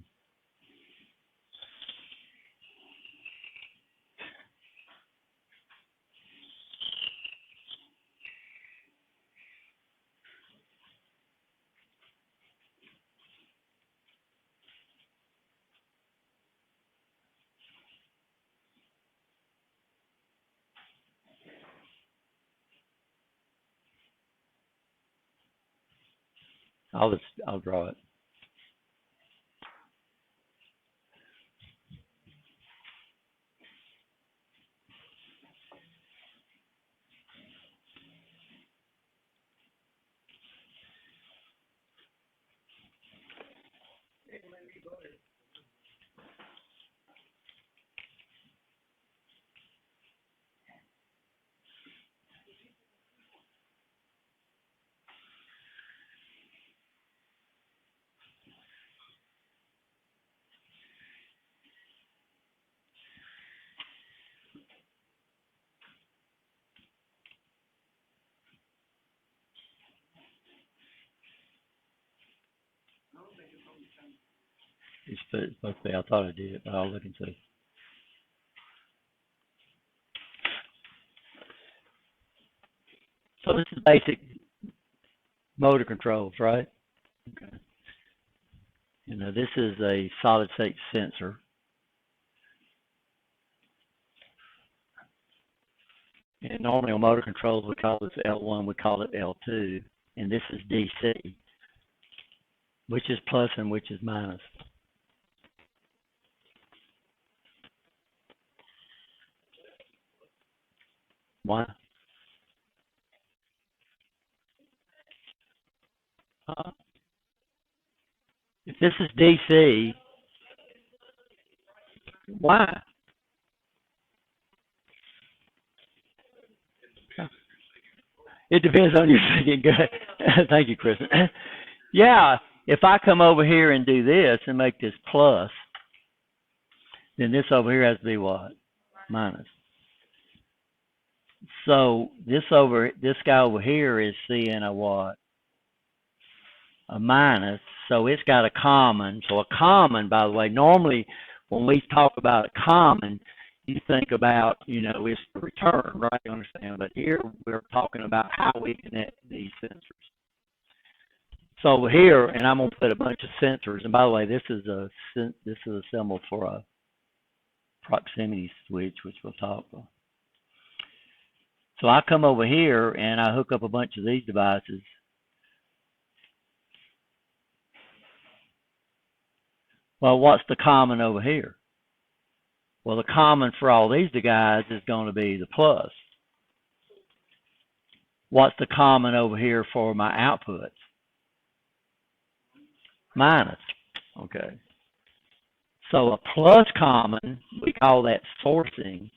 I'll draw it. It's supposed to be. I thought I did, but I'll look and see. So this is basic motor controls, right? Okay. This is a solid state sensor. And normally on motor controls, we call this L1, we call it L2. And this is DC, which is plus and which is minus. Why? If this is DC, why? It depends on your thinking. Good. Thank you, Chris. Yeah, if I come over here and do this and make this plus, then this over here has to be what? Minus. So this guy over here is seeing a what? A minus. So it's got a common. So a common, by the way, normally when we talk about a common, you think about, it's the return, right? You understand? But here we're talking about how we connect these sensors. So over here, and I'm going to put a bunch of sensors. And by the way, this is a symbol for a proximity switch, which we'll talk about. So I come over here and I hook up a bunch of these devices. Well, what's the common over here? Well, the common for all these guys is going to be the plus. What's the common over here for my outputs? Minus. Okay. So a plus common, we call that sourcing.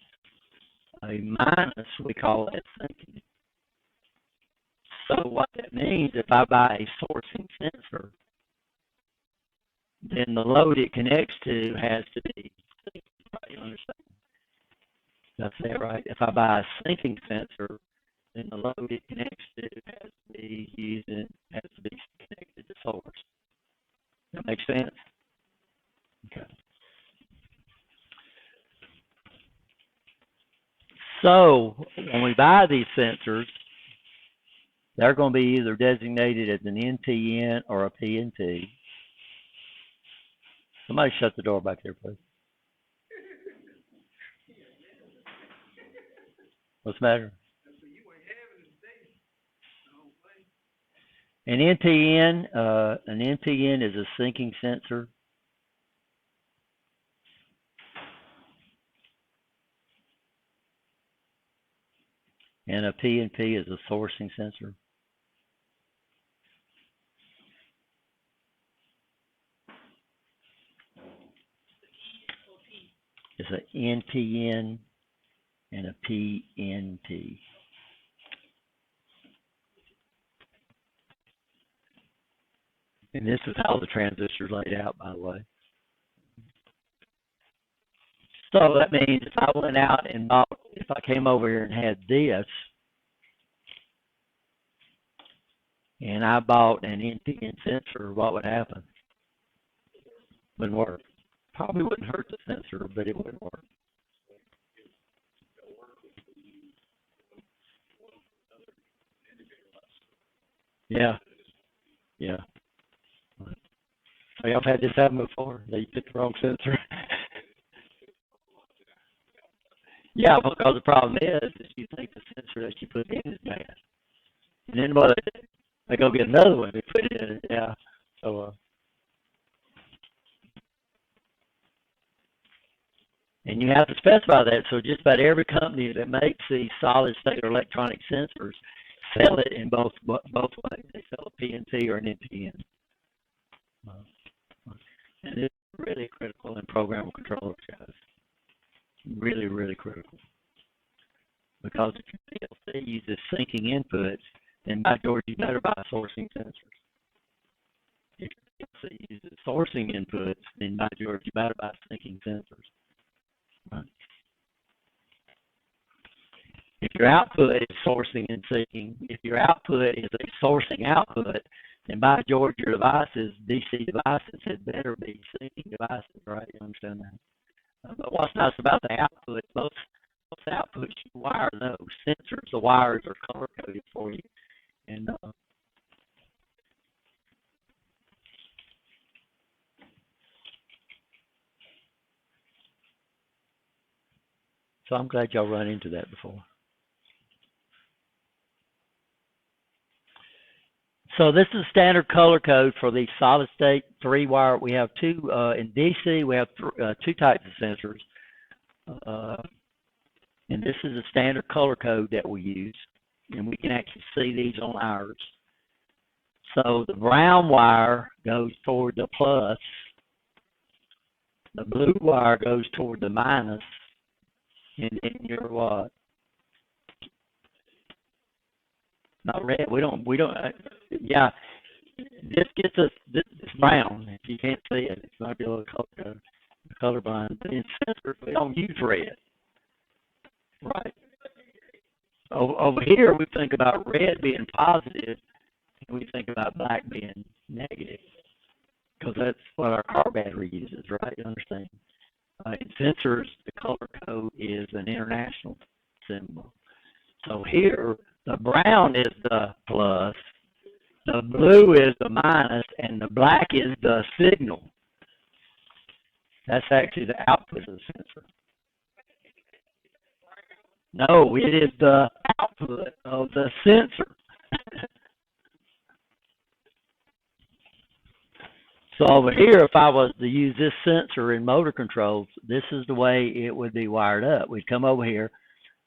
A minus, we call that syncing. So what that means, if I buy a sourcing sensor, then the load it connects to has to be synced. You understand? That's it, right? If I buy a syncing sensor, then the load it connects to has to be connected to source. That makes sense? Okay. So when we buy these sensors, they're going to be either designated as an NTN or a PNT. Somebody shut the door back there, please. What's the matter? An NTN is a syncing sensor. And a PNP is a sourcing sensor. It's an NTN and a PNT. And this is how the transistor's laid out, by the way. So that means if I went out and if I came over here and had this, and I bought an NTN sensor, what would happen? Wouldn't work. Probably wouldn't hurt the sensor, but it wouldn't work. Yeah. Yeah. So y'all had this happen before? That you picked the wrong sensor? Yeah, because the problem is you think the sensor that you put in is bad. And then what they go get another one, they put it in it, yeah. So and you have to specify that. So just about every company that makes these solid state or electronic sensors sell it in both ways. They sell a PNT or an NPN. And it's really critical in programmable controllers, guys. Really, really critical. Because if your PLC uses syncing inputs, then by George, you better buy sourcing sensors. If your PLC uses sourcing inputs, then by George, you better buy syncing sensors. Right. If your output is sourcing and syncing, if your output is a sourcing output, And by Georgia devices, DC devices had better be syncing devices, right? You understand that? But what's nice about the output, most outputs you wire those sensors, the wires are color coded for you. And so I'm glad y'all run into that before. So this is standard color code for the solid state 3-wire. We have two in DC. We have two types of sensors, and this is a standard color code that we use, and we can actually see these on ours. So the brown wire goes toward the plus, the blue wire goes toward the minus, and then you're what? Not red. We don't. Yeah, this gets us. It's brown. If you can't see it, it's might be a little colorblind. But in sensors, we don't use red. Right. Over here, we think about red being positive, and we think about black being negative, because that's what our car battery uses, right? You understand? In sensors, the color code is an international symbol. So here, the brown is the plus, the blue is the minus, and the black is the signal. That's actually the output of the sensor. No, it is the output of the sensor. So over here, if I was to use this sensor in motor controls, this is the way it would be wired up. We'd come over here,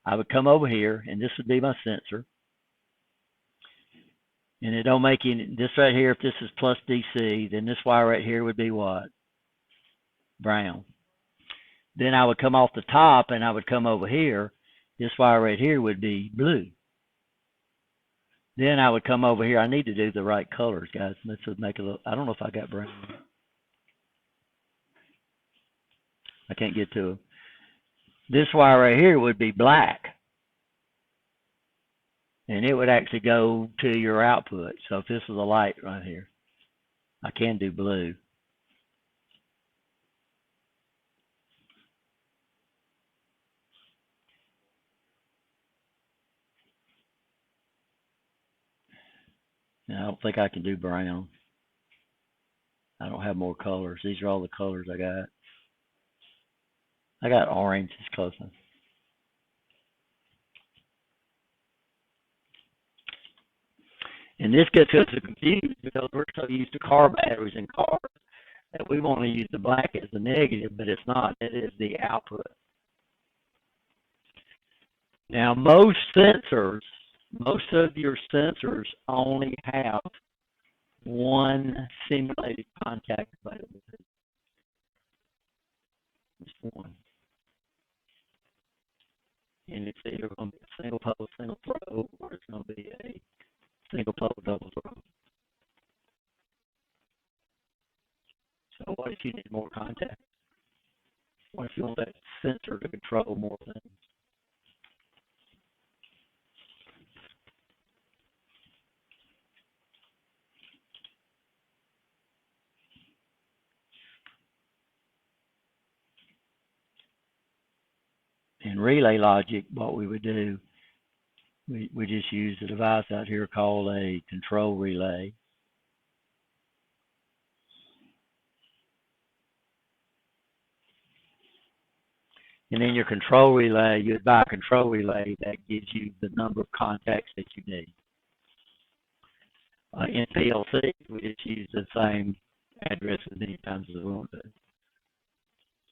I would come over here, and this would be my sensor. And it don't make any, this right here, if this is plus DC, then this wire right here would be what? Brown. Then I would come off the top and I would come over here. This wire right here would be blue. Then I would come over here. I need to do the right colors, guys. Let's make a little, I don't know if I got brown. I can't get to them. This wire right here would be black. And it would actually go to your output. So if this is a light right here, I can do blue. And I don't think I can do brown. I don't have more colors. These are all the colors I got. I got orange. It's close enough. And this gets us confused because we're so used to car batteries in cars that we want to use the black as the negative, but it's not. It is the output. Now, most of your sensors only have one simulated contact available. Just one. And it's either going to be a single pole, single throw, or it's going to be a single pole, double throw. So what if you need more contact? What if you want that sensor to control more things? In relay logic, what we would do, we just use a device out here called a control relay. And in your control relay, you'd buy a control relay that gives you the number of contacts that you need. In PLC, we just use the same address as many times as we want to.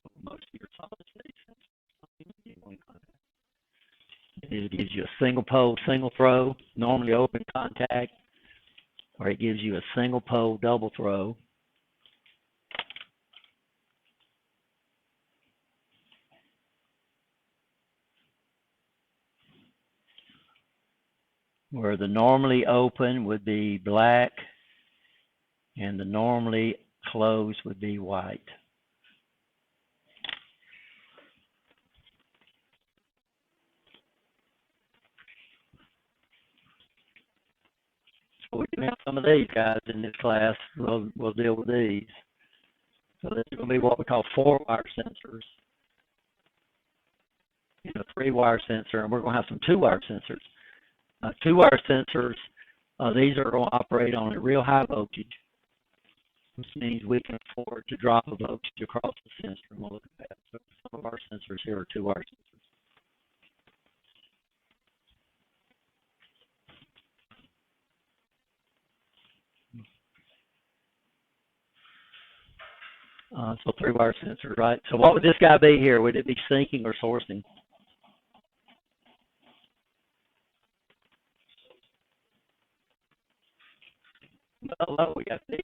So most of your solid state it gives you a single pole, single throw, normally open contact, or it gives you a single pole, double throw. Where the normally open would be black and the normally closed would be white. So we do have some some of these guys in this class. We'll deal with these. So this is going to be what we call 4-wire sensors. A 3-wire sensor, and we're going to have some 2-wire sensors. 2-wire sensors, these are going to operate on a real high voltage, which means we can afford to drop a voltage across the sensor, and we'll look at that. So some of our sensors here are 2-wire sensors. So 3-wire sensor, right? So what would this guy be here? Would it be syncing or sourcing? Well, we got this.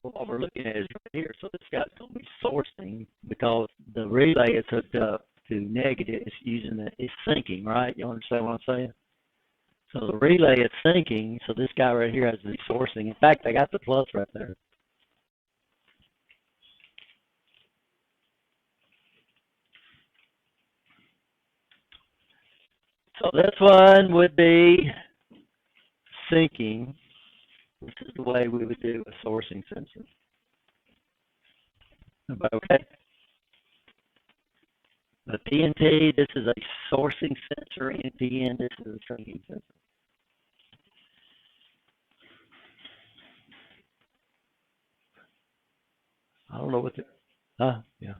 Well, what we're looking at is right here. So this guy's going to be sourcing because the relay is hooked up to negative. It's using it's syncing, right? You understand what I'm saying? So the relay is syncing. So this guy right here has the sourcing. In fact, I got the plus right there. So this one would be syncing, which is the way we would do a sourcing sensor. Okay. The PNT, this is a sourcing sensor. NPN, this is a syncing sensor. I don't know what the, yeah.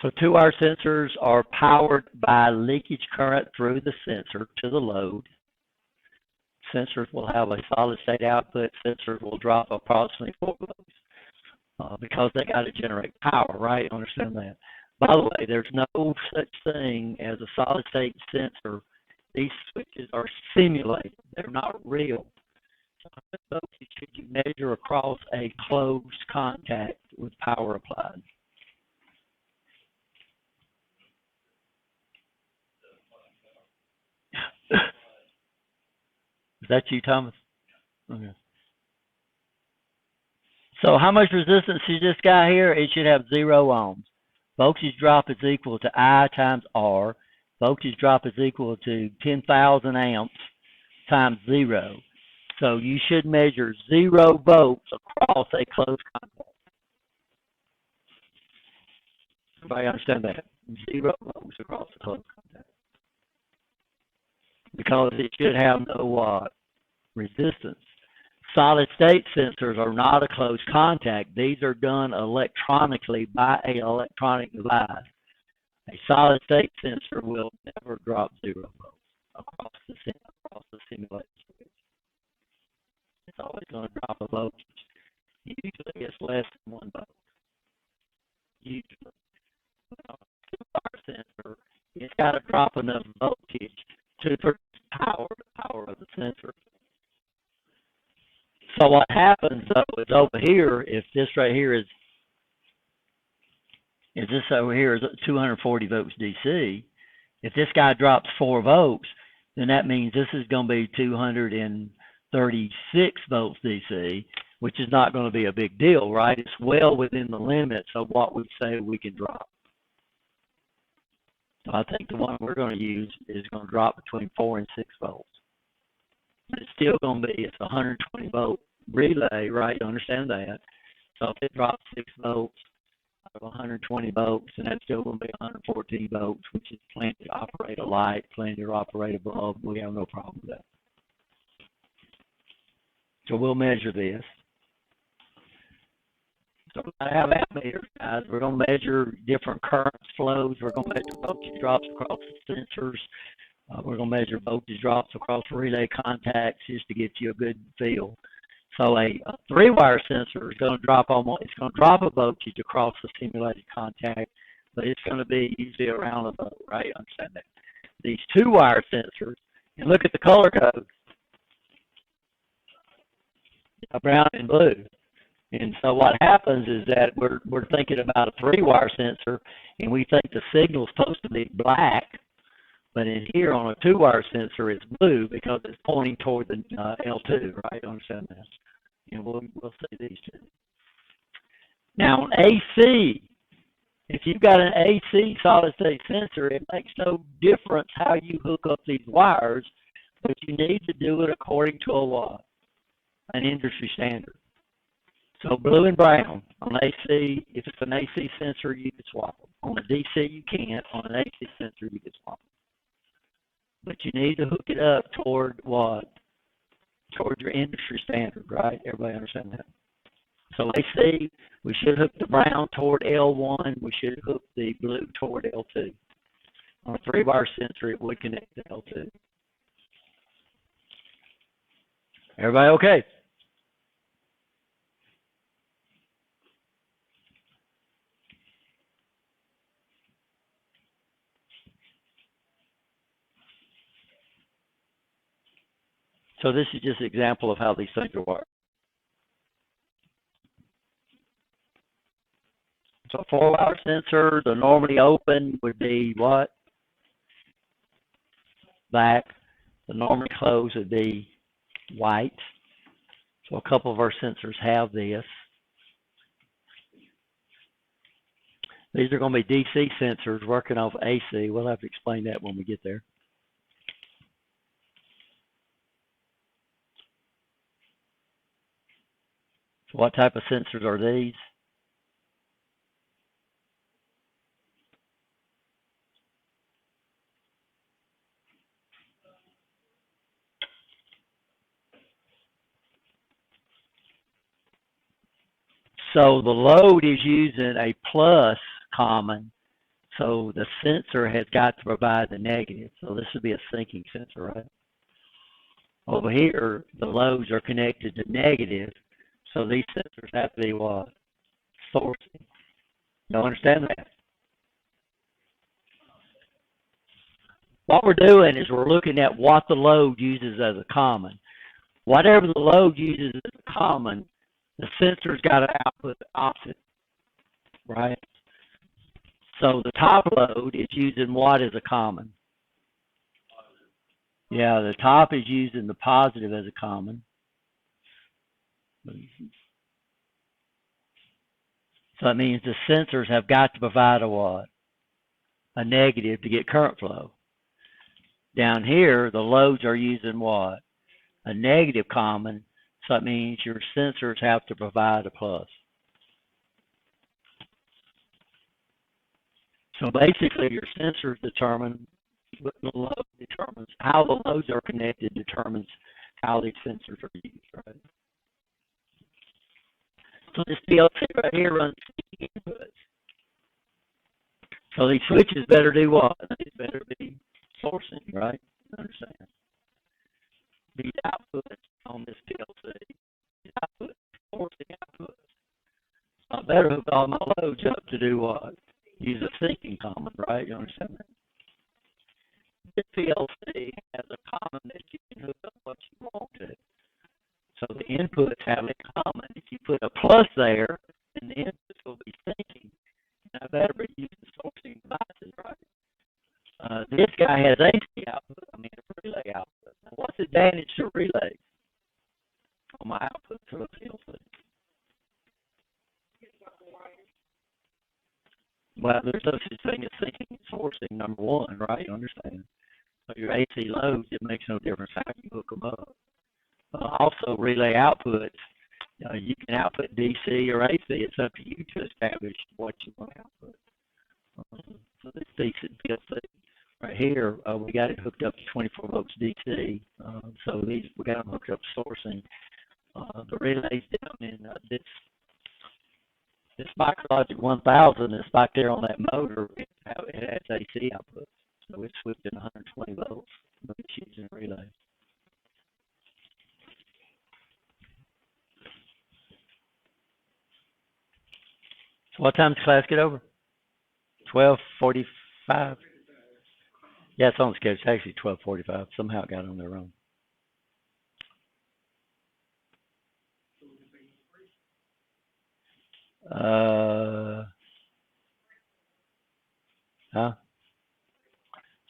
So 2-wire sensors are powered by leakage current through the sensor to the load. Sensors will have a solid state output. Sensors will drop approximately 4 volts because they got to generate power, right? Understand that. By the way, there's no such thing as a solid state sensor. These switches are simulated. They're not real. So how much voltage should you measure across a closed contact with power applied? Is that you, Thomas? Okay. So how much resistance should this guy here? It should have 0 ohms. Voltage drop is equal to I times R. Voltage drop is equal to 10,000 amps times 0. So you should measure 0 volts across a closed contact. Everybody understand that? 0 volts across a closed contact. Because it should have no resistance. Solid state sensors are not a closed contact. These are done electronically by an electronic device. A solid state sensor will never drop 0 volts across the simulation switch. It's always going to drop a voltage. Usually it's less than 1 volt. Usually. Now, a 2-wire sensor, it's got to drop enough voltage to produce power, the power of the sensor. So what happens though is over here, if this right here is this over here is 240 volts DC, if this guy drops 4 volts, then that means this is going to be 236 volts DC, which is not going to be a big deal, right? It's well within the limits of what we say we can drop. So I think the one we're going to use is going to drop between 4 and 6 volts. It's still going to be, it's a 120 volt relay, right? You understand that? So if it drops 6 volts out of 120 volts, and that's still going to be 114 volts, which is plenty to operate a light, plenty to operate a bulb. We have no problem with that. So we'll measure this. So I have ammeters, guys. We're going to measure different currents flows. We're going to measure voltage drops across the sensors. We're going to measure voltage drops across relay contacts just to get you a good feel. So a 3-wire sensor is going to drop it's going to drop a voltage across the simulated contact, but it's going to be usually around a volt, right? Understand that. These 2-wire sensors, and look at the color code, brown and blue. And so what happens is that we're thinking about a 3-wire sensor, and we think the signal's supposed to be black, but in here on a 2-wire sensor, it's blue because it's pointing toward the L2, right? Understand that? And we'll see these two. Now on AC, if you've got an AC solid-state sensor, it makes no difference how you hook up these wires, but you need to do it according to a what? An industry standard. So blue and brown on AC, if it's an AC sensor, you can swap them. On a DC, you can't. On an AC sensor, you can swap them. But you need to hook it up toward what? Toward your industry standard, right? Everybody understand that? So AC, we should hook the brown toward L1. We should hook the blue toward L2. On a 3-wire sensor, it would connect to L2. Everybody okay? So this is just an example of how these things work. So a 4-wire sensor, the normally open would be what? Black. The normally closed would be white. So a couple of our sensors have this. These are going to be DC sensors working off AC. We'll have to explain that when we get there. So what type of sensors are these? So the load is using a plus common, so the sensor has got to provide the negative. So this would be a sinking sensor, right? Over here, the loads are connected to negative, so these sensors have to be what? Sourcing. You understand that? What we're doing is we're looking at what the load uses as a common. Whatever the load uses as a common, the sensor's got to output the opposite, right? So the top load is using what as a common? Yeah, the top is using the positive as a common. So that means the sensors have got to provide a what? A negative to get current flow. Down here, the loads are using what? A negative common, so that means your sensors have to provide a plus. So basically, your sensors determine what the load determines. How the loads are connected determines how these sensors are used, right? So this PLC right here runs inputs. So these switches better do what? They better be sourcing, right? Understand? These outputs on this PLC, these outputs, forcing outputs. So I better hook all my loads up to do what? Use a sinking common, right? You understand that? This PLC has a common that you can hook up what you want to. So the inputs have a common. If you put a plus there, then the inputs will be sinking. Now better be using sourcing devices, right? This guy has AC output, a relay output. Now, what's the advantage to relay on my output to a PLC? Well, there's no such thing as sinking and sourcing, number one, right? You understand? So your AC loads, it makes no difference how you hook them up. Also, relay outputs, you can output DC or AC. It's up to you to establish what you want to output. So this decent PLC right here, we got it hooked up to 24 volts DC. So we got them hooked up to sourcing. The relays down in this Micrologic 1000 is back there on that motor. It has AC output. So it's switched at 120 volts, but it's using relay. So what time does class get over? 12:45. Yeah, it's on the schedule. It's actually 12:45. Somehow it got on there wrong. . Huh?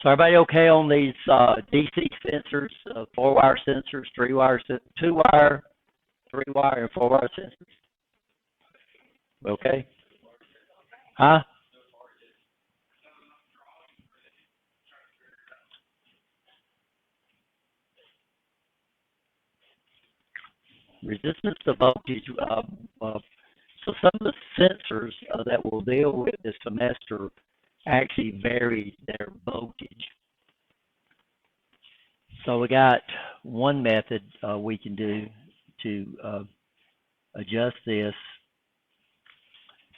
So everybody okay on these DC sensors, 4-wire sensors, 3-wire, 2-wire, 3-wire, and 4-wire sensors? Okay. Huh? Resistance to voltage. So some of the sensors that we'll deal with this semester actually vary their voltage. So we got one method we can do to adjust this,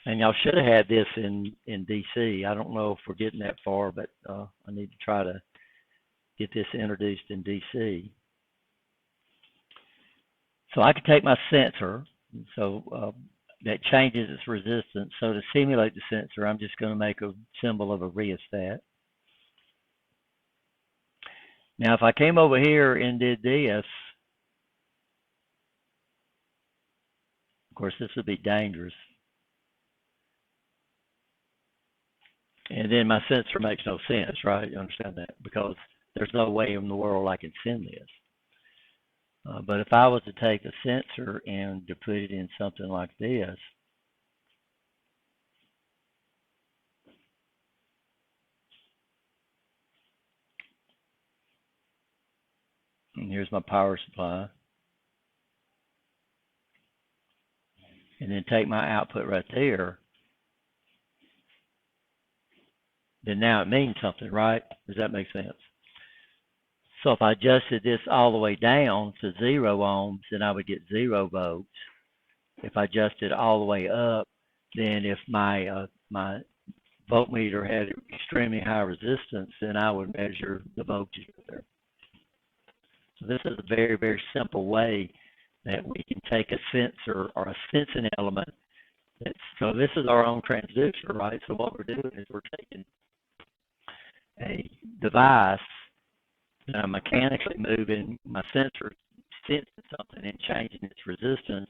and y'all should have had this in DC. I don't know if we're getting that far, but I need to try to get this introduced in DC. So I can take my sensor, so that changes its resistance. So to simulate the sensor, I'm just going to make a symbol of a rheostat. Now, if I came over here and did this, of course, this would be dangerous. And then my sensor makes no sense, right? You understand that? Because there's no way in the world I can send this. But if I was to take a sensor and to put it in something like this, and here's my power supply, and then take my output right there, then now it means something, right? Does that make sense? So if I adjusted this all the way down to 0 ohms, then I would get 0 volts. If I adjusted all the way up, then if my my voltmeter had extremely high resistance, then I would measure the voltage there. So this is a very, very simple way that we can take a sensor or a sensing element. So this is our own transducer, right? So what we're doing is we're taking a device, and I'm mechanically moving my sensor, sensing something and changing its resistance,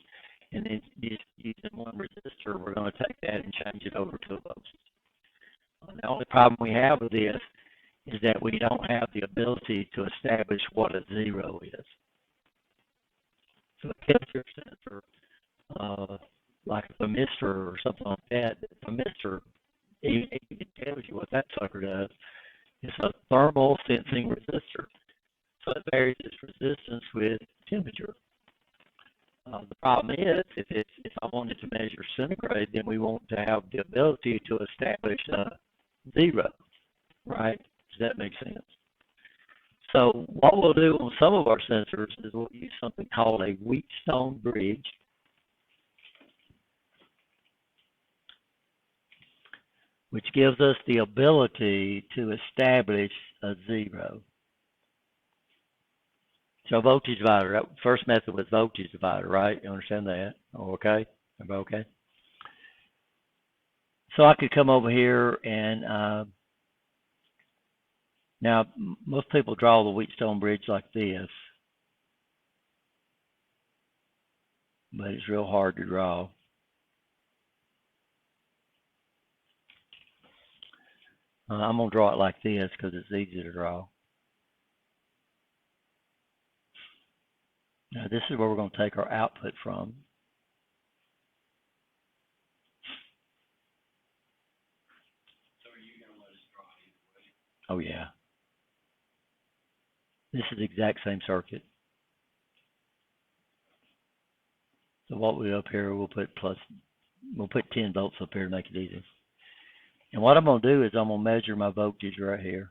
and then just using one resistor, we're going to take that and change it over to a voltage. The only problem we have with this is that we don't have the ability to establish what a 0 is. So a temperature sensor, like a thermistor or something like that, the thermistor even tells you what that sucker does. It's a thermal sensing resistor. So it varies its resistance with temperature. The problem is, if I wanted to measure centigrade, then we want to have the ability to establish a 0, right? Does that make sense? So what we'll do on some of our sensors is we'll use something called a Wheatstone bridge. Which gives us the ability to establish a 0. So voltage divider, that first method was voltage divider, right? You understand that? Okay? Everybody okay? So I could come over here and now most people draw the Wheatstone bridge like this, but it's real hard to draw. I'm going to draw it like this because it's easy to draw. Now this is where we're going to take our output from. So are you going to let us draw it either way? Oh yeah. This is the exact same circuit. So what we do up here, we'll put 10 volts up here to make it easy. And what I'm going to do is I'm going to measure my voltage right here.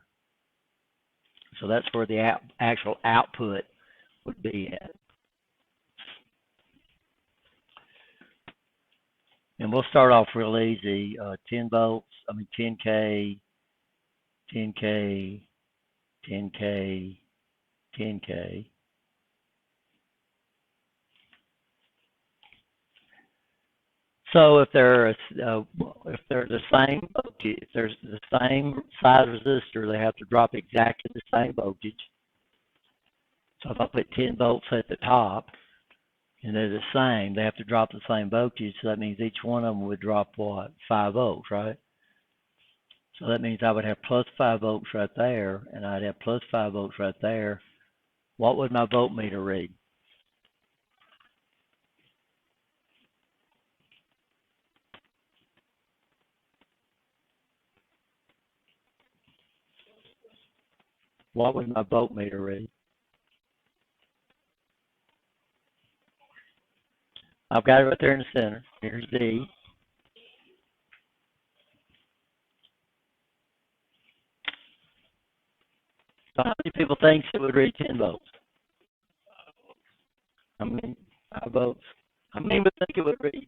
So that's where the actual output would be at. And we'll start off real easy. 10 volts, 10K, 10K, 10K, 10K. So if they're the same voltage, if there's the same size resistor, they have to drop exactly the same voltage. So if I put 10 volts at the top, and they're the same. They have to drop the same voltage, so that means each one of them would drop what? 5 volts, right? So that means I would have plus 5 volts right there, and I'd have plus 5 volts right there. What would my voltmeter read? What would my voltmeter read? I've got it right there in the center. Here's D. So how many people think it would read 10 volts? How many? 5 volts. How many would think it would read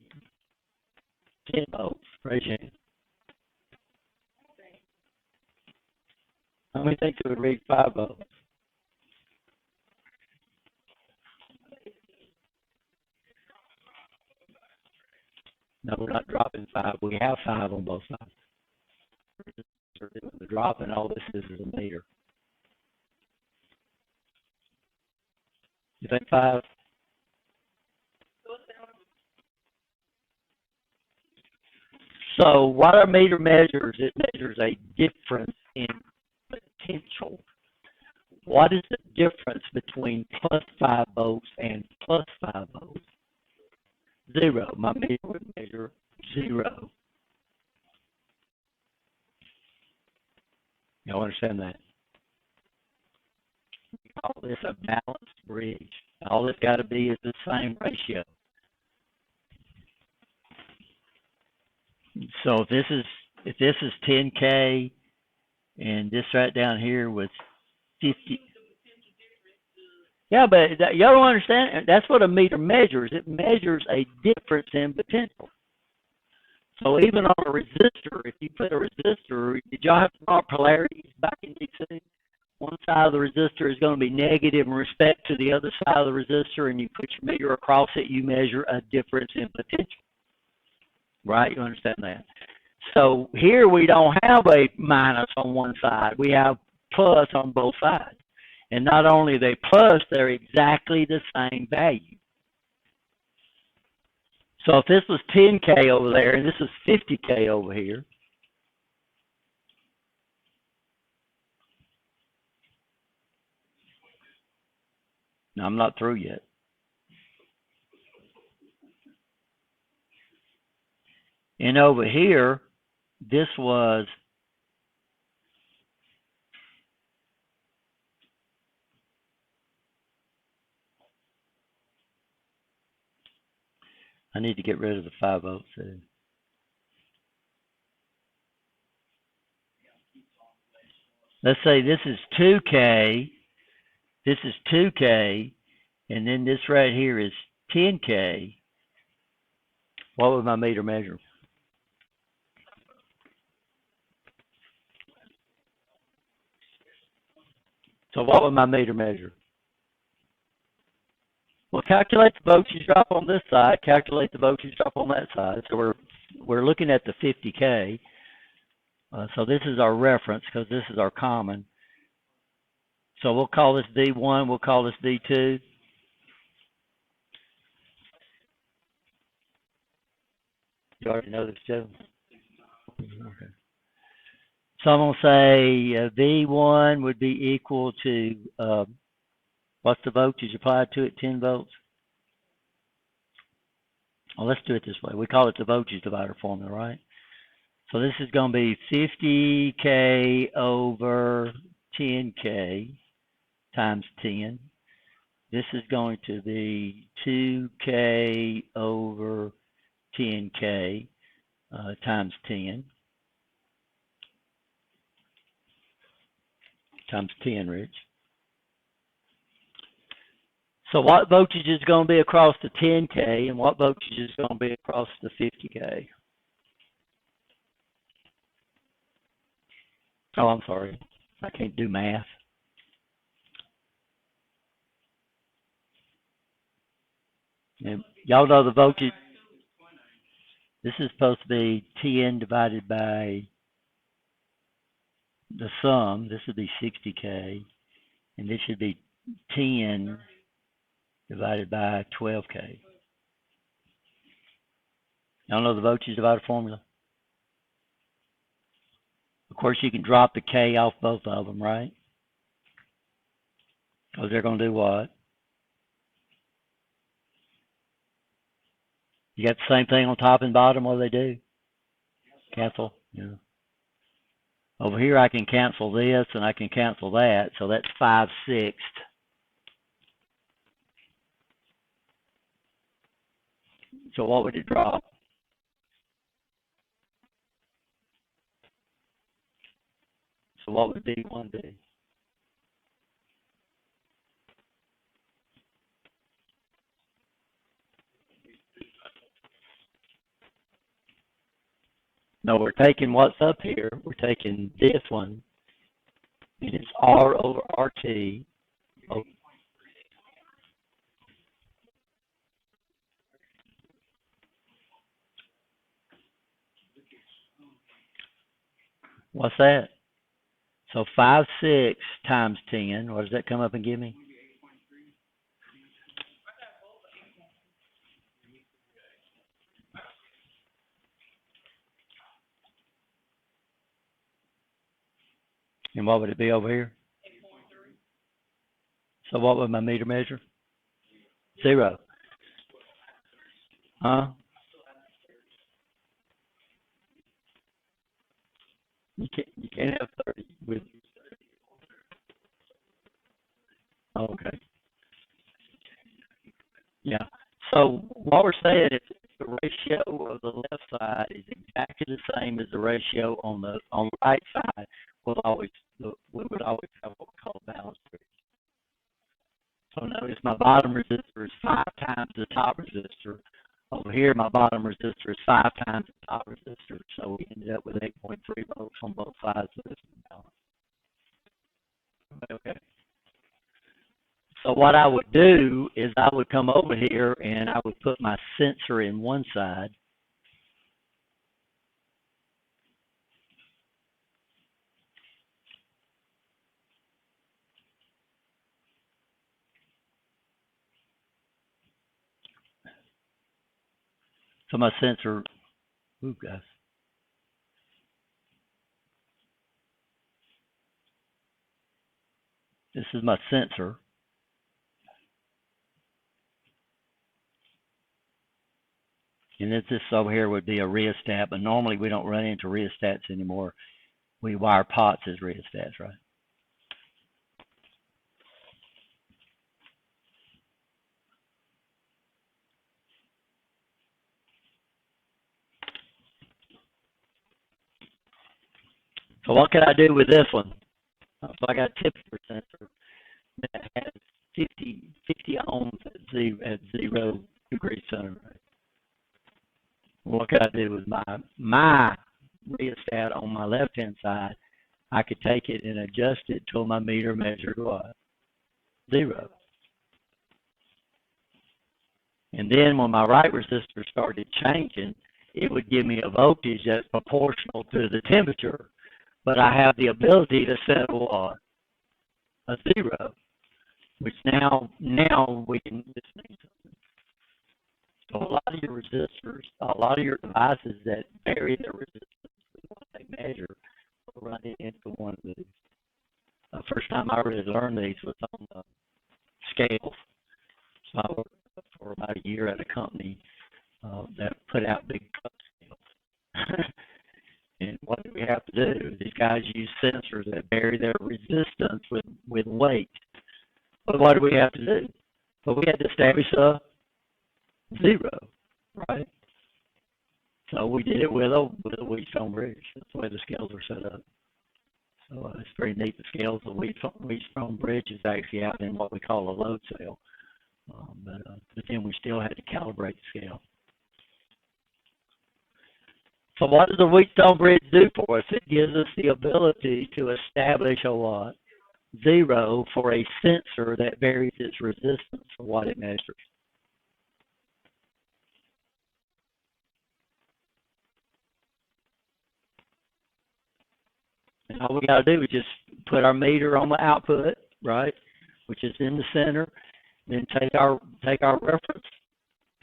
10 volts? Raise your hand. How many think it would read 5 volts? No, we're not dropping 5. We have 5 on both sides. The drop, and all this is a meter. You think 5? So what our meter measures, it measures a difference in potential. What is the difference between plus 5 volts and plus 5 volts? 0. My meter would measure 0. Y'all understand that? We call this a balanced bridge. All it's got to be is the same ratio. So if this is 10K and this right down here was 50. Yeah, but y'all don't understand. That's what a meter measures. It measures a difference in potential. So even on a resistor, if you put a resistor, did y'all have to mark polarities back in DC? One side of the resistor is going to be negative in respect to the other side of the resistor, and you put your meter across it, you measure a difference in potential. Right? You understand that? So here we don't have a minus on one side. We have plus on both sides. And not only are they plus, they're exactly the same value. So if this was 10K over there and this is 50K over here, now I'm not through yet. And over here, this was I need to get rid of the 5 volts too. Let's say this is 2K, this is 2K, and then this right here is 10K. What would my meter measure? So what would my meter measure? Well, calculate the voltage drop on this side, calculate the voltage drop on that side. So we're looking at the 50K. So this is our reference because this is our common. So we'll call this V1, we'll call this V2. You already know this, Joe? Okay. So I'm going to say V1 would be equal to, what's the voltage applied to it, 10 volts? Well, let's do it this way. We call it the voltage divider formula, right? So this is going to be 50K over 10K times 10. This is going to be 2K over 10K times 10 times 10, Rich. So what voltage is going to be across the 10K and what voltage is going to be across the 50K? Oh, I'm sorry. I can't do math. And y'all know the voltage. This is supposed to be 10 divided by the sum. This would be 60K. And this should be 10 divided by 12K. Y'all know the voltage divider formula? Of course, you can drop the K off both of them, right? Because they're going to do what? You got the same thing on top and bottom. What do they do? Cancel. Yeah. Over here, I can cancel this and I can cancel that. So that's 5/6. So what would it drop? So what would D1 be? No, we're taking what's up here. We're taking this one, and it's R over RT. Oh, what's that? So 5/6 times 10. What does that come up and give me? And what would it be over here? So what would my meter measure? 0. Huh? You can't have 30 with. Okay. Yeah. So what we're saying is the ratio of the left side is exactly the same as the ratio on the right side. We would always have what we call a balance grid. So notice my bottom resistor is 5 times the top resistor. Over here, my bottom resistor is 5 times the top resistor. So we ended up with 8.3 volts on both sides of this balance. Okay. So what I would do is I would come over here and I would put my sensor in one side. So my sensor, ooh, guys. This is my sensor. And this over here would be a rheostat, but normally we don't run into rheostats anymore. We wire pots as rheostats, right? So what can I do with this one? So I got a temperature sensor that has 50 ohms at 0 degrees centigrade. What could I do with my rheostat on my left-hand side? I could take it and adjust it till my meter measured what? 0. And then when my right resistor started changing, it would give me a voltage that's proportional to the temperature. But I have the ability to set what? A 0. Which now we can just make something. So a lot of your resistors, a lot of your devices that vary their resistance with what they measure will run into one of these. The first time I really learned these was on the scales. So I worked for about a year at a company that put out big truck scales. And what do we have to do? These guys use sensors that vary their resistance with weight. But what do we have to do? Well, we had to establish a 0, right? So we did it with a Wheatstone bridge. That's the way the scales are set up. So it's pretty neat. The scales of the Wheatstone bridge is actually out in what we call a load cell. But then we still had to calibrate the scale. So what does the Wheatstone bridge do for us? It gives us the ability to establish a what? 0 for a sensor that varies its resistance for what it measures. And all we got to do is just put our meter on the output, right, which is in the center. Then take our reference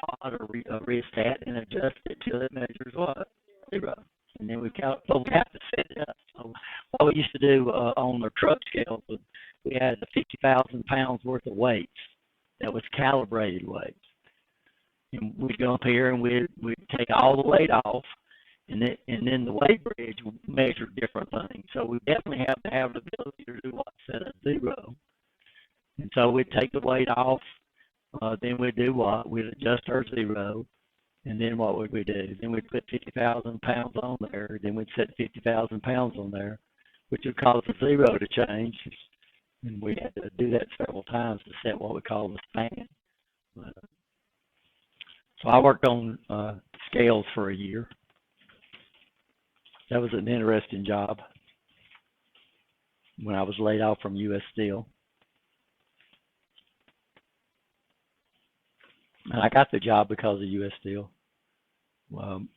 pod or a rheostat and adjust it till it measures what? 0. And then we have to set it up. So what we used to do on our truck scales was we had 50,000 pounds worth of weights that was calibrated weights. And we'd go up here and we'd take all the weight off, and then the weight bridge measured different things. So we definitely have to have the ability to do what? Set at 0. And so we'd take the weight off, then we'd do what? We'd adjust our 0, and then what would we do? Then we'd put 50,000 pounds on there, then we'd set 50,000 pounds on there, which would cause the 0 to change. And we had to do that several times to set what we call the span. So I worked on scales for a year. That was an interesting job when I was laid off from U.S. Steel. And I got the job because of U.S. Steel. One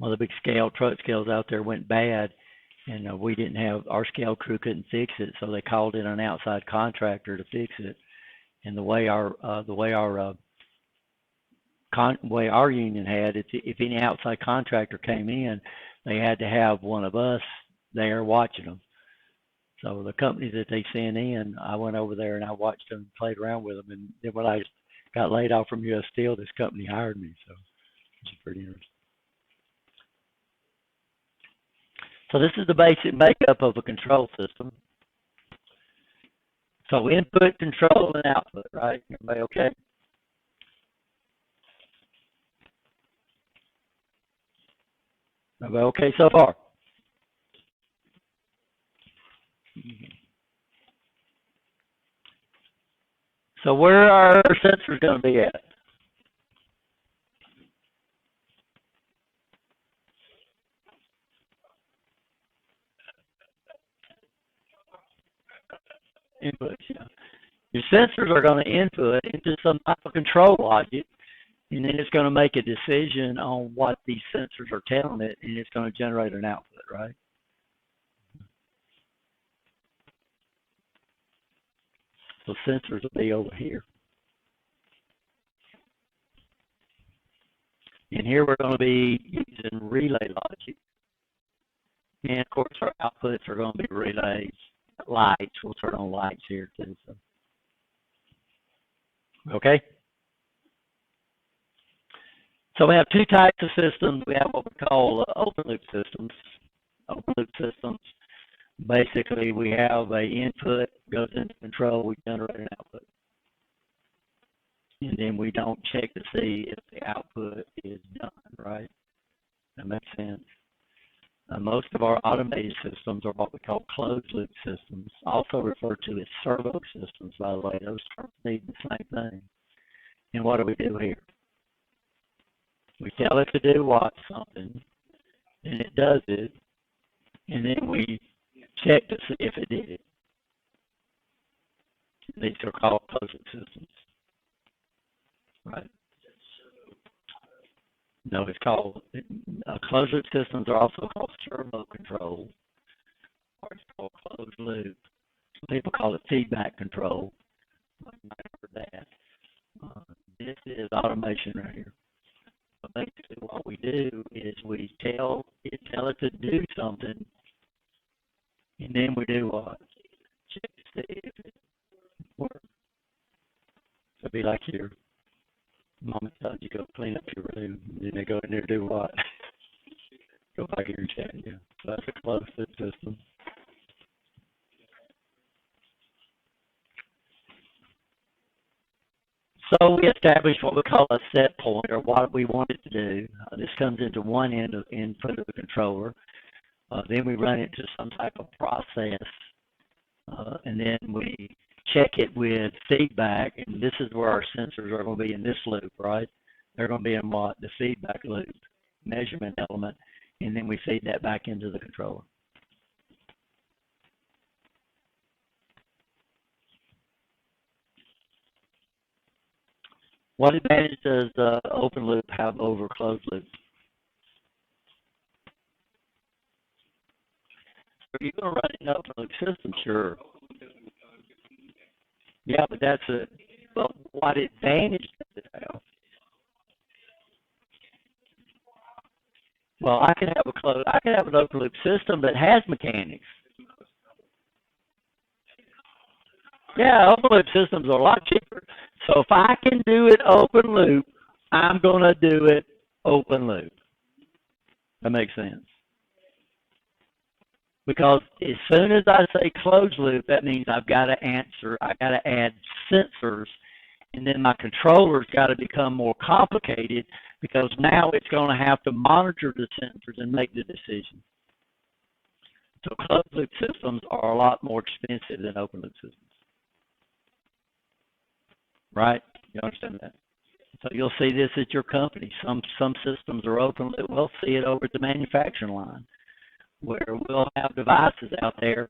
of the big truck scales out there went bad, and we didn't have, our scale crew couldn't fix it, so they called in an outside contractor to fix it. And the way our union had, if any outside contractor came in, they had to have one of us there watching them. So the company that they sent in, I went over there and I watched them, played around with them, and then when I got laid off from U.S. Steel, this company hired me, so it's pretty interesting. So this is the basic makeup of a control system. So input, control, and output, right? Everybody okay? Everybody okay so far? So where are our sensors going to be at? Inputs, yeah. Your sensors are going to input into some type of control logic, and then it's going to make a decision on what these sensors are telling it, and it's going to generate an output, right? So sensors will be over here. And here we're going to be using relay logic. And of course our outputs are going to be relays, lights. We'll turn on lights here too. So. Okay? So we have two types of systems. We have what we call open loop systems. Open loop systems, basically we have an input, goes into control, we generate an output. And then we don't check to see if the output is done, right? That makes sense. Most of our automated systems are what we call closed loop systems, also referred to as servo systems, by the way. Those terms mean the same thing. And what do we do here? We tell it to do what? Something, and it does it, and then we check to see if it did it. These are called closed loop systems, right? No, it's called, closed loop systems are also called servo control, or it's called closed loop. Some people call it feedback control. I might have heard that. This is automation right here. So basically what we do is we tell it to do something, and then we do what? Check to see if it works. So it'd be like your mama tells you go clean up your room, and then they go in there and do what? Go back in and check, yeah. So that's a closed loop system. So we establish what we call a set point, or what we want it to do. This comes into one end of input of the controller. Then we run it to some type of process, and then we check it with feedback. And this is where our sensors are going to be in this loop, right? They're going to be in what? The feedback loop, measurement element, and then we feed that back into the controller. What advantage does open loop have over closed loop? Are you going to run an open loop system? Sure. Yeah, but that's a, but what advantage does it have? Well, I could have an open loop system that has mechanics. Yeah, open loop systems are a lot cheaper. So if I can do it open loop, I'm gonna do it open loop. That makes sense. Because as soon as I say closed loop, that means I got to add sensors, and then my controller's got to become more complicated because now it's going to have to monitor the sensors and make the decision. So closed loop systems are a lot more expensive than open loop systems. Right? You understand that? So you'll see this at your company. Some systems are open loop. We'll see it over at the manufacturing line, where we'll have devices out there.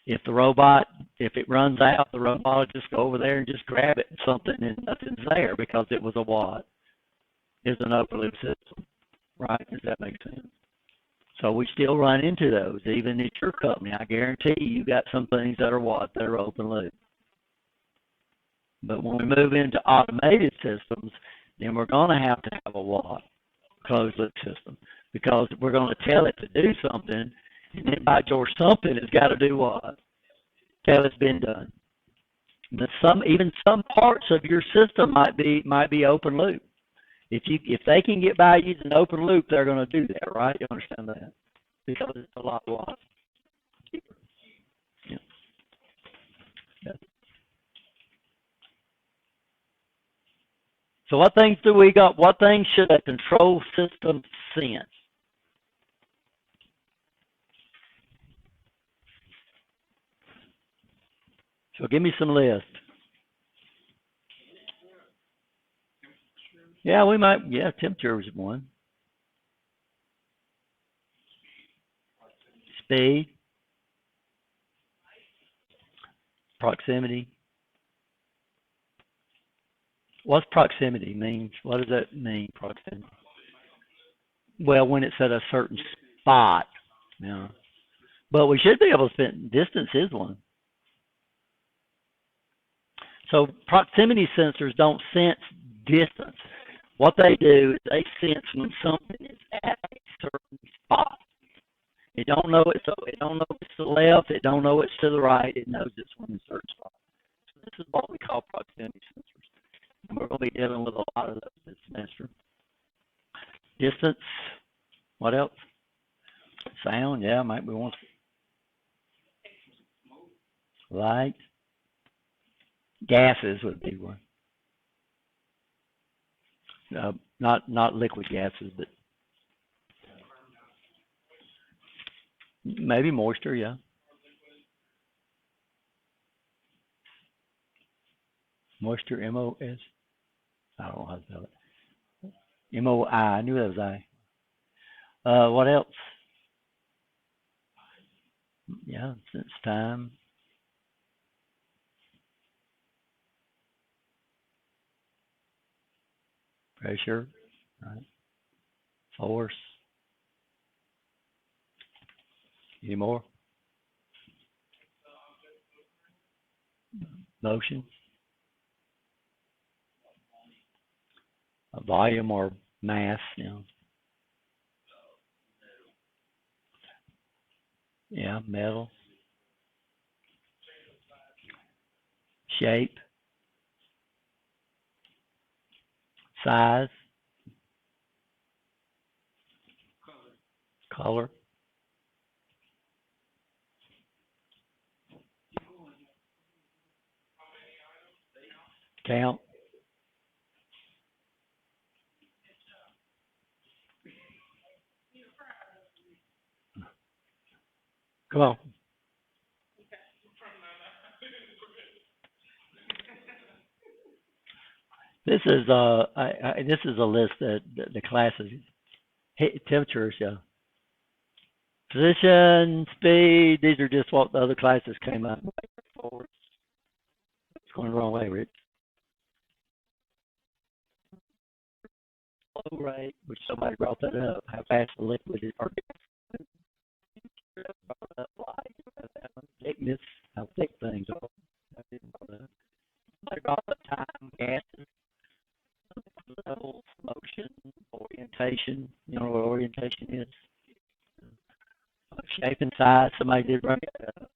If it runs out, the robot will just go over there and just grab it, something, and nothing's there because it was a what? It's an open loop system, right? Does that make sense? So we still run into those, even at your company. I guarantee you got some things that are what? That are open loop. But when we move into automated systems, then we're going to have a what? Closed loop system. Because we're going to tell it to do something, and then by George, something has got to do what? Tell it's been done. Even some parts of your system might be open loop. If they can get by using open loop, they're going to do that, right? You understand that? Because it's a lot cheaper. Yeah. Yeah. So what things do we got? What things should a control system sense? So give me some list. Yeah, temperature is one. Speed. Proximity. What's proximity mean? What does that mean, proximity? Well, when it's at a certain spot. Yeah. But we should be able to spend, distance is one. So proximity sensors don't sense distance. What they do is they sense when something is at a certain spot. It don't know it's to the left, it don't know it's to the right, it knows it's in a certain spot. So this is what we call proximity sensors. And we're going to be dealing with a lot of those this semester. Distance, what else? Sound, yeah, might be one. Light. Gases would be one. Not liquid gases, but maybe moisture, yeah. Moisture, M-O-S. I don't know how to spell it. M-O-I. I knew that was I. What else? Yeah, since time. Pressure, right? Force. Any more? Motion. A volume or mass, you know. Yeah, metal. Shape. Size. Color. Count. Come on. This is this is a list that the classes. Temperatures, yeah. Position, speed. These are just what the other classes came up with. It's going the wrong way, Rich. Flow rate, which somebody brought that up. How fast the liquid is, or thickness, how thick things are. Somebody brought up time, gases, levels, motion, orientation. You know what orientation is? strength and size. Somebody did bring it up.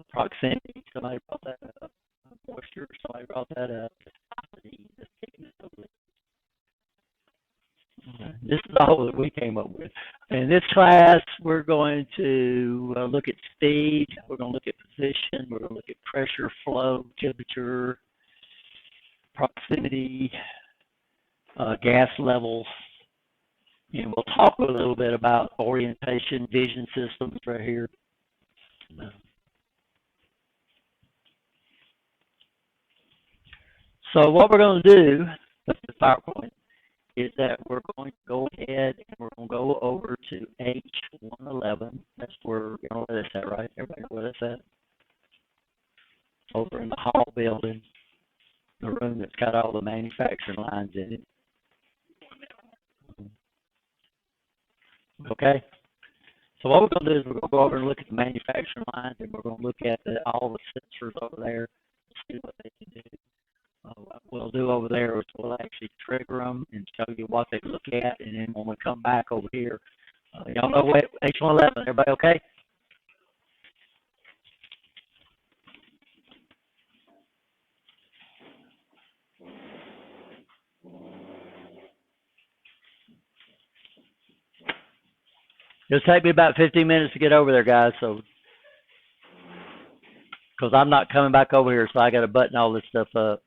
Proximity. Somebody brought that up. Moisture. Somebody brought that up. The thickness of it. This is all that we came up with. In this class, we're going to look at speed. We're going to look at position. We're going to look at pressure, flow, temperature, proximity, gas levels. And we'll talk a little bit about orientation, vision systems right here. So what we're going to do, that's the PowerPoint, is that we're going to go ahead and we're going to go over to H111. That's where, you know where that's at, right? Everybody know where that's at? Over in the hall building, the room that's got all the manufacturing lines in it. Okay? So what we're going to do is we're going to go over and look at the manufacturing lines, and we're going to look at all the sensors over there, see what they can do. What we'll do over there is we'll actually trigger them and show you what they look at, and then when we come back over here, y'all know what H111, everybody okay? It'll take me about 15 minutes to get over there, guys, so, because I'm not coming back over here, so I got to button all this stuff up.